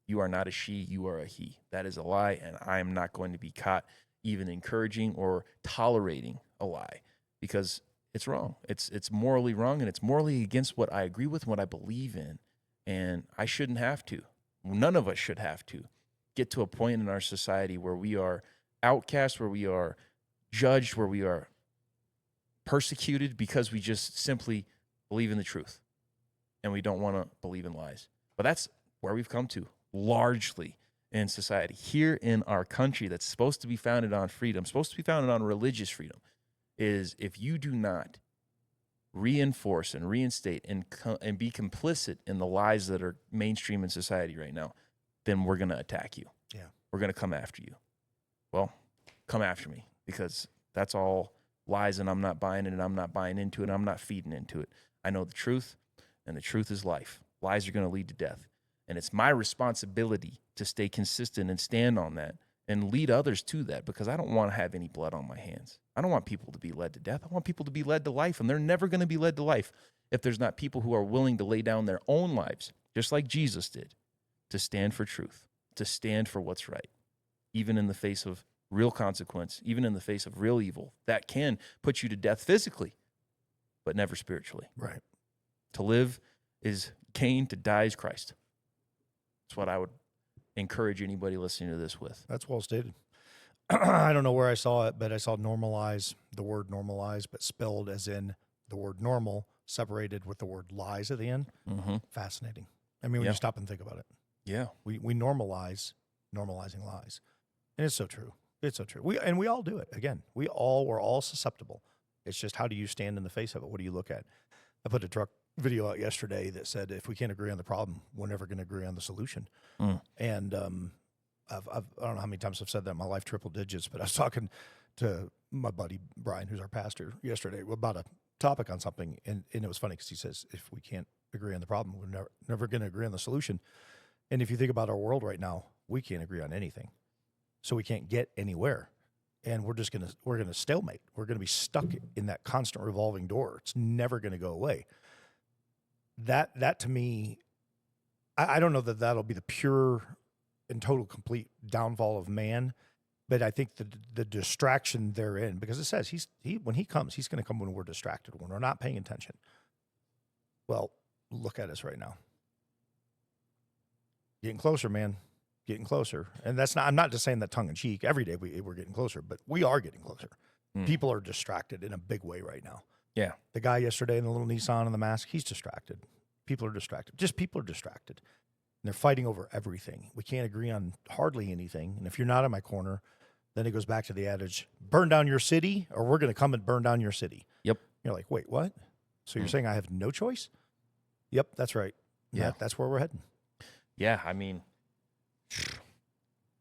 You are not a she, you are a he. That is a lie, and I am not going to be caught even encouraging or tolerating a lie, because it's wrong. It's morally wrong, and it's morally against what I agree with and what I believe in. And I shouldn't have to. None of us should have to get to a point in our society where we are outcast, where we are judged, where we are persecuted because we just simply believe in the truth and we don't want to believe in lies. But that's where we've come to largely in society. Here in our country that's supposed to be founded on freedom, supposed to be founded on religious freedom, is if you do not reinforce and reinstate and be complicit in the lies that are mainstream in society right now, then we're going to attack you. Yeah. we're going to come after you. Well, come after me, because that's all lies, and I'm not buying it, and I'm not buying into it, and I'm not feeding into it. I know the truth, and the truth is life. Lies are going to lead to death. And it's my responsibility to stay consistent and stand on that and lead others to that, because I don't want to have any blood on my hands. I don't want people to be led to death. I want people to be led to life, and they're never going to be led to life if there's not people who are willing to lay down their own lives, just like Jesus did, to stand for truth, to stand for what's right, even in the face of real consequence, even in the face of real evil that can put you to death physically, but never spiritually. Right. To live is gain, to die is Christ. That's what I would encourage anybody listening to this with. That's well stated. I don't know where I saw it, but I saw normalize, the word normalize, but spelled as in the word normal, separated with the word lies at the end. Mm-hmm. Fascinating. I mean, when Yeah. you stop and think about it, Yeah. we normalizing lies. And it's so true. It's so true. We all do it. Again, we're all susceptible. It's just, how do you stand in the face of it? What do you look at? I put a truck video out yesterday that said, if we can't agree on the problem, we're never going to agree on the solution. And I don't know how many times I've said that in my life, triple digits, but I was talking to my buddy Brian, who's our pastor, yesterday about a topic on something. And it was funny because he says, if we can't agree on the problem, we're never going to agree on the solution. And if you think about our world right now, we can't agree on anything. So we can't get anywhere. And we're going to stalemate. We're going to be stuck in that constant revolving door. It's never going to go away. That to me, I don't know that that'll be the pure and total complete downfall of man, but I think the distraction therein, because it says when he comes, he's going to come when we're distracted, when we're not paying attention. Well, look at us right now. Getting closer, man. Getting closer. And I'm not just saying that tongue in cheek. Every day we're getting closer, but we are getting closer. People are distracted in a big way right now. Yeah. The guy yesterday in the little Nissan and the mask, he's distracted. People are distracted. Just people are distracted. And they're fighting over everything. We can't agree on hardly anything. And if you're not in my corner, then it goes back to the adage, burn down your city, or we're going to come and burn down your city. Yep. You're like, wait, what? So you're saying I have no choice? Yep, that's right. Yeah. That's where we're heading. Yeah. I mean,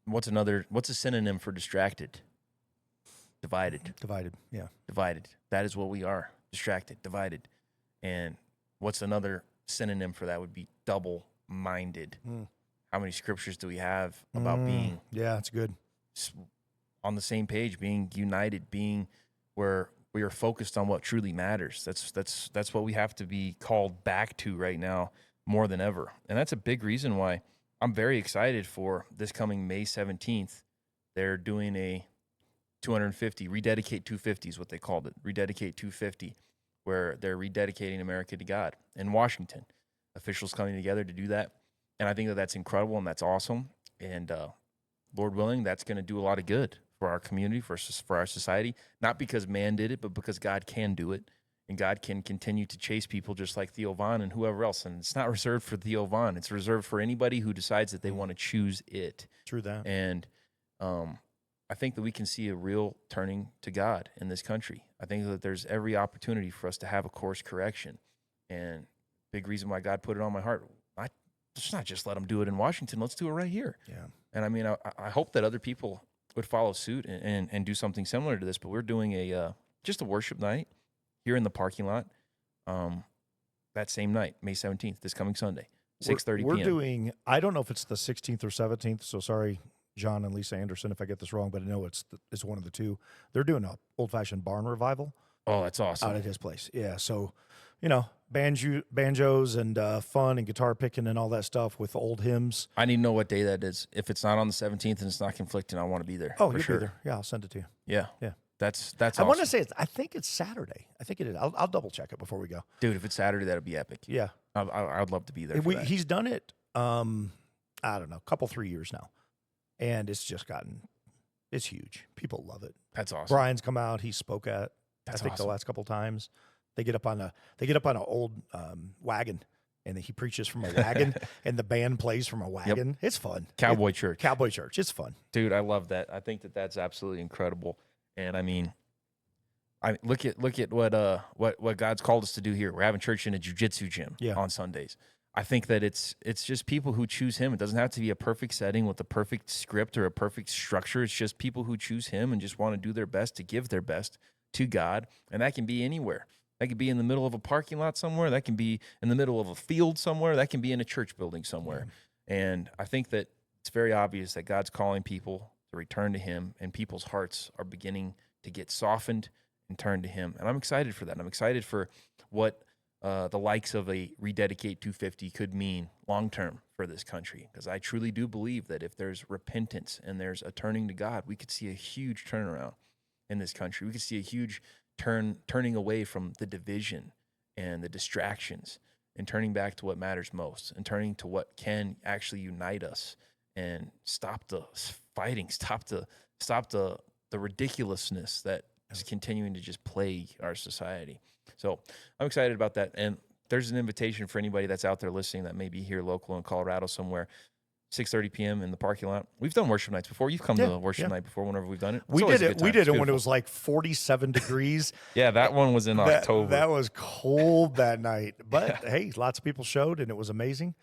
what's a synonym for distracted? Divided. Divided, yeah. Divided. That is what we are. Distracted, divided. And what's another synonym for that would be double-minded. How many scriptures do we have about being Yeah, it's good. on the same page, being united, being where we are focused on what truly matters? That's what we have to be called back to right now more than ever. And that's a big reason why I'm very excited for this coming May 17th. They're doing a 250, Rededicate 250 is what they called it, Rededicate 250, where they're rededicating America to God in Washington. Officials coming together to do that. And I think that that's incredible and that's awesome. And Lord willing, that's going to do a lot of good for our community, for our society, not because man did it, but because God can do it. And God can continue to chase people just like Theo Vaughn and whoever else. And it's not reserved for Theo Vaughn. It's reserved for anybody who decides that they want to choose it. True that. And I think that we can see a real turning to God in this country. I think that there's every opportunity for us to have a course correction. And big reason why God put it on my heart, let's not just let him do it in Washington. Let's do it right here. Yeah. And I mean, I hope that other people would follow suit and do something similar to this. But we're doing just a worship night here in the parking lot that same night, May 17th, this coming Sunday, 6:30 p.m. We're doing, I don't know if it's the 16th or 17th, so sorry, John and Lisa Anderson, if I get this wrong, but I know it's one of the two. They're doing a old-fashioned barn revival. Oh, that's awesome. Out at his place. Yeah, so, banjos and fun and guitar picking and all that stuff with old hymns. I need to know what day that is. If it's not on the 17th and it's not conflicting, I want to be there. Oh, for you'll sure. be there. Yeah, I'll send it to you. Yeah. Yeah. That's I awesome. want to say I think it's Saturday. I think it is. I'll double check it before we go. Dude, if it's Saturday, that'd be epic. Yeah. I'd love to be there for that. He's done it, I don't know, 3 years now. And it's just it's huge. People love it. That's awesome. Brian's come out. He spoke at, That's I think awesome. the last couple times. They get up on an old wagon, and he preaches from a wagon, and the band plays from a wagon. It's fun. Cowboy church. Cowboy church. It's fun. Dude, I love that. I think that that's absolutely incredible. And I mean, look at what God's called us to do here. We're having church in a jiu-jitsu gym on Sundays. I think that it's just people who choose him. It doesn't have to be a perfect setting with a perfect script or a perfect structure. It's just people who choose him and just want to do their best to give their best to God. And that can be anywhere. That could be in the middle of a parking lot somewhere. That can be in the middle of a field somewhere. That can be in a church building somewhere. And I think that it's very obvious that God's calling people to return to him, and people's hearts are beginning to get softened and turn to him. And I'm excited for that. I'm excited for what the likes of a Rededicate 250 could mean long-term for this country, because I truly do believe that if there's repentance and there's a turning to God, we could see a huge turnaround in this country. We could see a huge turning away from the division and the distractions and turning back to what matters most and turning to what can actually unite us and stop the fighting, stop the ridiculousness that is continuing to just plague our society. So I'm excited about that. And there's an invitation for anybody that's out there listening that may be here local in Colorado somewhere, 6:30 p.m. in the parking lot. We've done worship nights before. You've come to the worship night before whenever we've done it. We did it when it was like 47 degrees. Yeah, that one was in October. That was cold that night. But hey, lots of people showed and it was amazing.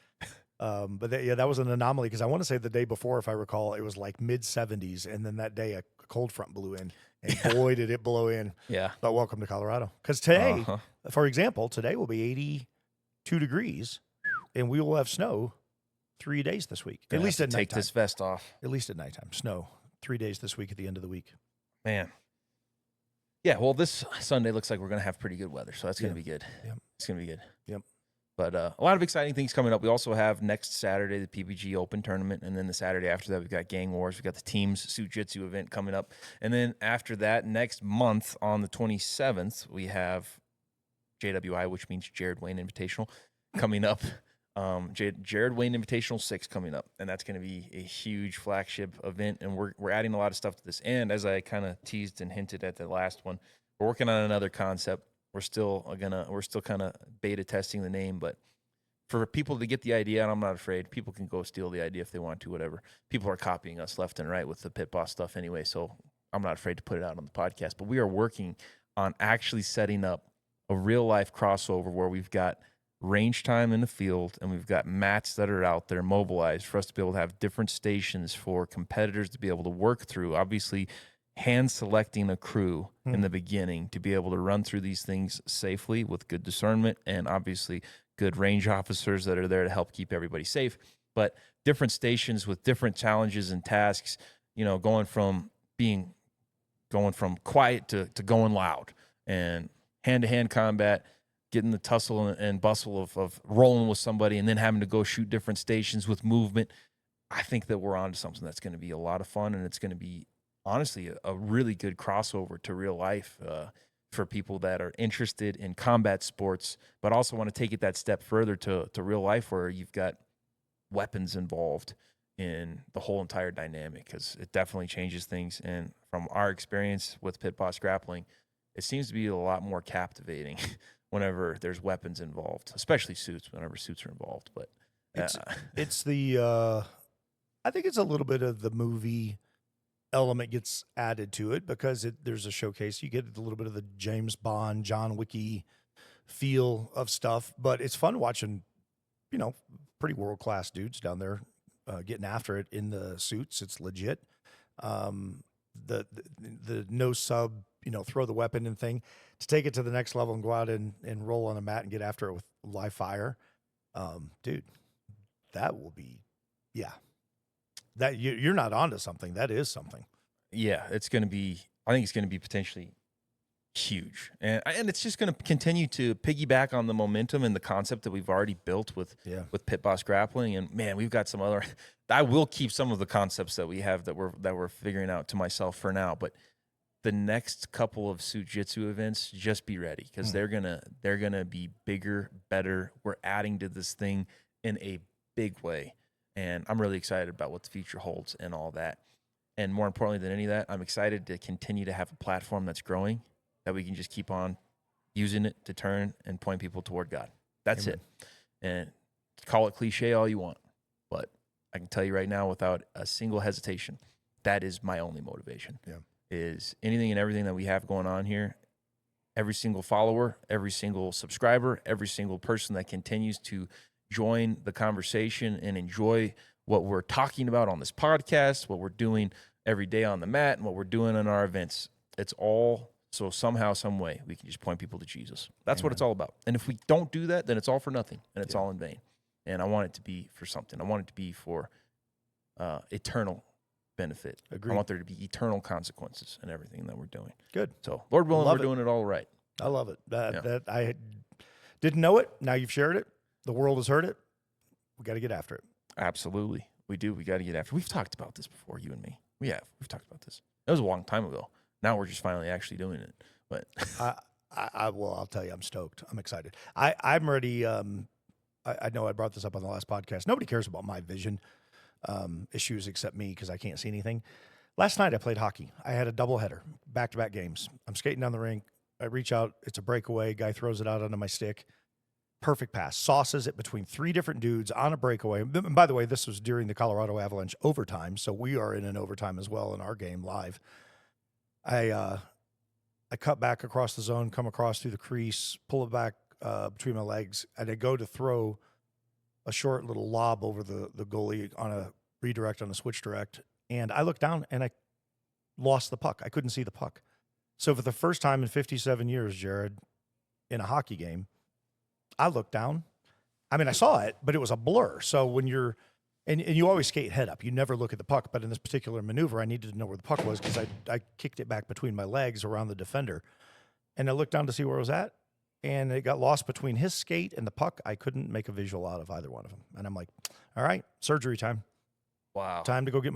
But that was an anomaly, because I want to say the day before, if I recall, it was like mid 70s. And then that day a cold front blew in. And boy, did it blow in. Yeah. But welcome to Colorado. Because today, for example, today will be 82 degrees and we will have snow 3 days this week. At least at nighttime. Take this vest off. At least at nighttime. Snow 3 days this week at the end of the week. Man. Yeah, well, this Sunday looks like we're going to have pretty good weather, so that's going to be good. Yep. It's going to be good. Yep. But a lot of exciting things coming up. We also have next Saturday the PPG Open Tournament, and then the Saturday after that we've got Gang Wars. We've got the Teams Suit Jitsu event coming up. And then after that, next month on the 27th, we have JWI, which means Jared Wayne Invitational, coming up. Jared Wayne Invitational 6 coming up, and that's going to be a huge flagship event, and we're adding a lot of stuff to this. And as I kind of teased and hinted at the last one, we're working on another concept. We're still kind of beta testing the name, but for people to get the idea, and I'm not afraid, people can go steal the idea if they want to, whatever. People are copying us left and right with the Pit Boss stuff anyway, so I'm not afraid to put it out on the podcast. But we are working on actually setting up a real life crossover where we've got range time in the field and we've got mats that are out there mobilized for us to be able to have different stations for competitors to be able to work through. Obviously, hand selecting a crew in the beginning to be able to run through these things safely with good discernment, and obviously good range officers that are there to help keep everybody safe. But different stations with different challenges and tasks, going from quiet to going loud, and hand-to-hand combat, getting the tussle and bustle of rolling with somebody and then having to go shoot different stations with movement. I think that we're on to something that's going to be a lot of fun, and it's going to be honestly a really good crossover to real life for people that are interested in combat sports, but also want to take it that step further to real life where you've got weapons involved in the whole entire dynamic, because it definitely changes things. And from our experience with Pit Boss Grappling, it seems to be a lot more captivating whenever there's weapons involved, especially suits, whenever suits are involved. But it's the I think it's a little bit of the movie element gets added to it, because there's a showcase. You get a little bit of the James Bond, John Wicky feel of stuff, but it's fun watching, pretty world-class dudes down there getting after it in the suits. It's legit. The no sub, throw the weapon and thing, to take it to the next level and go out and roll on a mat and get after it with live fire. Dude, that will be, that you're not onto something. That is something. Yeah, I think it's going to be potentially huge. And it's just going to continue to piggyback on the momentum and the concept that we've already built with Pit Boss Grappling. And man, we've got some other, I will keep some of the concepts that we have that we're figuring out to myself for now, but the next couple of Suit Jitsu events, just be ready, because they're gonna be bigger, better. We're adding to this thing in a big way, and I'm really excited about what the future holds and all that. And more importantly than any of that, I'm excited to continue to have a platform that's growing, that we can just keep on using it to turn and point people toward God. That's it. And call it cliche all you want, but I can tell you right now, without a single hesitation, that is my only motivation. Yeah. Is anything and everything that we have going on here, every single follower, every single subscriber, every single person that continues to join the conversation and enjoy what we're talking about on this podcast, what we're doing every day on the mat, and what we're doing in our events. It's all so somehow, some way, we can just point people to Jesus. That's what it's all about. And if we don't do that, then it's all for nothing, and it's all in vain. And I want it to be for something. I want it to be for eternal benefit. Agreed. I want there to be eternal consequences in everything that we're doing. Good. So, Lord willing, Love we're it. doing it all right. I love it. That I didn't know it. Now you've shared it. The world has heard it. We got to get after it. Absolutely. We do. We got to get after. We've talked about this before, you and me. We have. We've talked about this. It was a long time ago. Now we're just finally actually doing it. But Well, I'll tell you, I'm stoked. I'm excited. I'm ready. I know I brought this up on the last podcast. Nobody cares about my vision issues except me because I can't see anything. Last night I played hockey. I had a doubleheader, back-to-back games. I'm skating down the rink. I reach out. It's a breakaway. Guy throws it out onto my stick. Perfect pass. Sauces it between 3 different dudes on a breakaway. And by the way, this was during the Colorado Avalanche overtime, so we are in an overtime as well in our game live. I cut back across the zone, come across through the crease, pull it back between my legs, and I go to throw a short little lob over the goalie on a redirect, on a switch direct, and I looked down and I lost the puck. I couldn't see the puck. So for the first time in 57 years, Jared, in a hockey game, I looked down. I mean, I saw it, but it was a blur. So when you're and you always skate head up. You never look at the puck. But in this particular maneuver, I needed to know where the puck was because I kicked it back between my legs around the defender. And I looked down to see where it was at, and it got lost between his skate and the puck. I couldn't make a visual out of either one of them. And I'm like, all right, surgery time. wow, Time to go get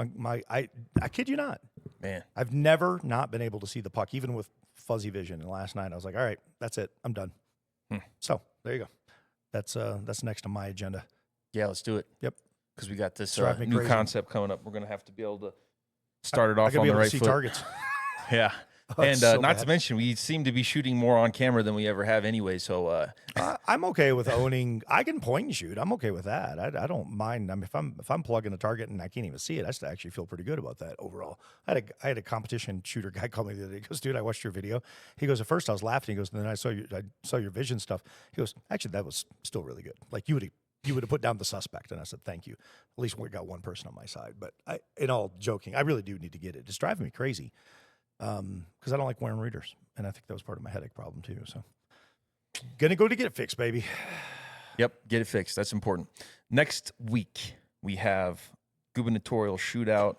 I kid you not. man. I've never not been able to see the puck, even with fuzzy vision. And last night I was like, all right, that's it. I'm done. So there you go. That's next on my agenda. Yeah, let's do it. Yep. Because we got this Drive me new crazy. concept coming up. We're going to have to be able to start it I off gotta on be the able right to see foot. targets. Yeah. Oh, and it's so not bad. to mention, we seem to be shooting more on camera than we ever have anyway. So, I'm okay with owning. I can point and shoot. I'm okay with that. I don't mind. I mean, if I'm plugging a target and I can't even see it, I still actually feel pretty good about that overall. I had a competition shooter guy call me the other day. He goes, "Dude, I watched your video." He goes, "At first I was laughing." He goes, "And then I saw your vision stuff." He goes, "Actually, that was still really good. Like you would have put down the suspect." And I said, "Thank you. At least we got one person on my side." But in all joking, I really do need to get it. It's driving me crazy. Because I don't like wearing readers, and I think that was part of my headache problem too. So, gonna go to get it fixed, baby. yep, get it fixed. That's important. Next week, we have Gubernatorial Shootout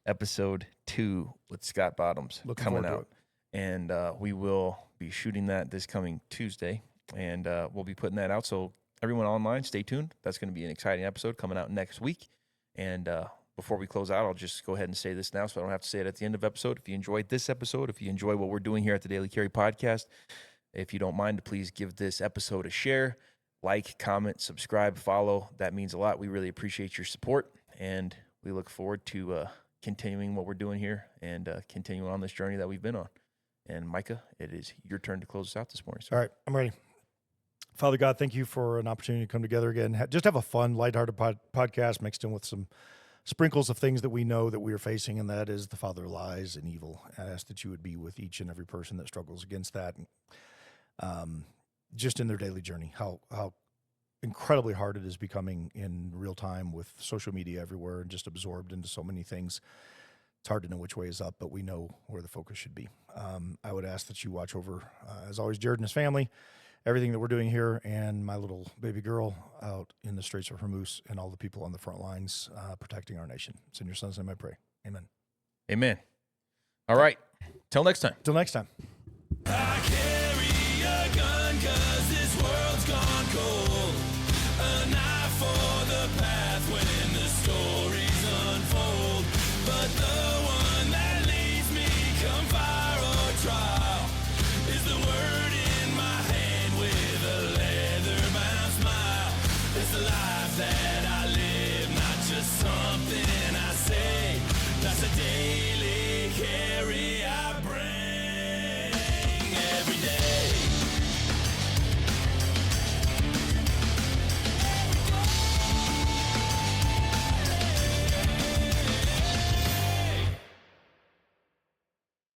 episode 2 with Scott Bottoms Looking coming forward to out. And we will be shooting that this coming Tuesday, and we'll be putting that out. So everyone online, stay tuned. That's going to be an exciting episode coming out next week. And before we close out, I'll just go ahead and say this now so I don't have to say it at the end of the episode. If you enjoyed this episode, if you enjoy what we're doing here at the Daily Carry Podcast, if you don't mind, please give this episode a share, like, comment, subscribe, follow. That means a lot. We really appreciate your support, and we look forward to continuing what we're doing here and continuing on this journey that we've been on. And Micah, it is your turn to close us out this morning. All right, I'm ready. Father God, thank you for an opportunity to come together again. Just have a fun, lighthearted podcast mixed in with some sprinkles of things that we know that we are facing, and that is the father of lies and evil. I ask that you would be with each and every person that struggles against that, and just in their daily journey, how incredibly hard it is becoming in real time with social media everywhere and just absorbed into so many things. It's hard to know which way is up, but we know where the focus should be. I would ask that you watch over, as always, Jared and his family, everything that we're doing here, and my little baby girl out in the Straits of Hormuz, and all the people on the front lines protecting our nation. It's in your son's name I pray. Amen. Amen. All right. Till next time. Till next time.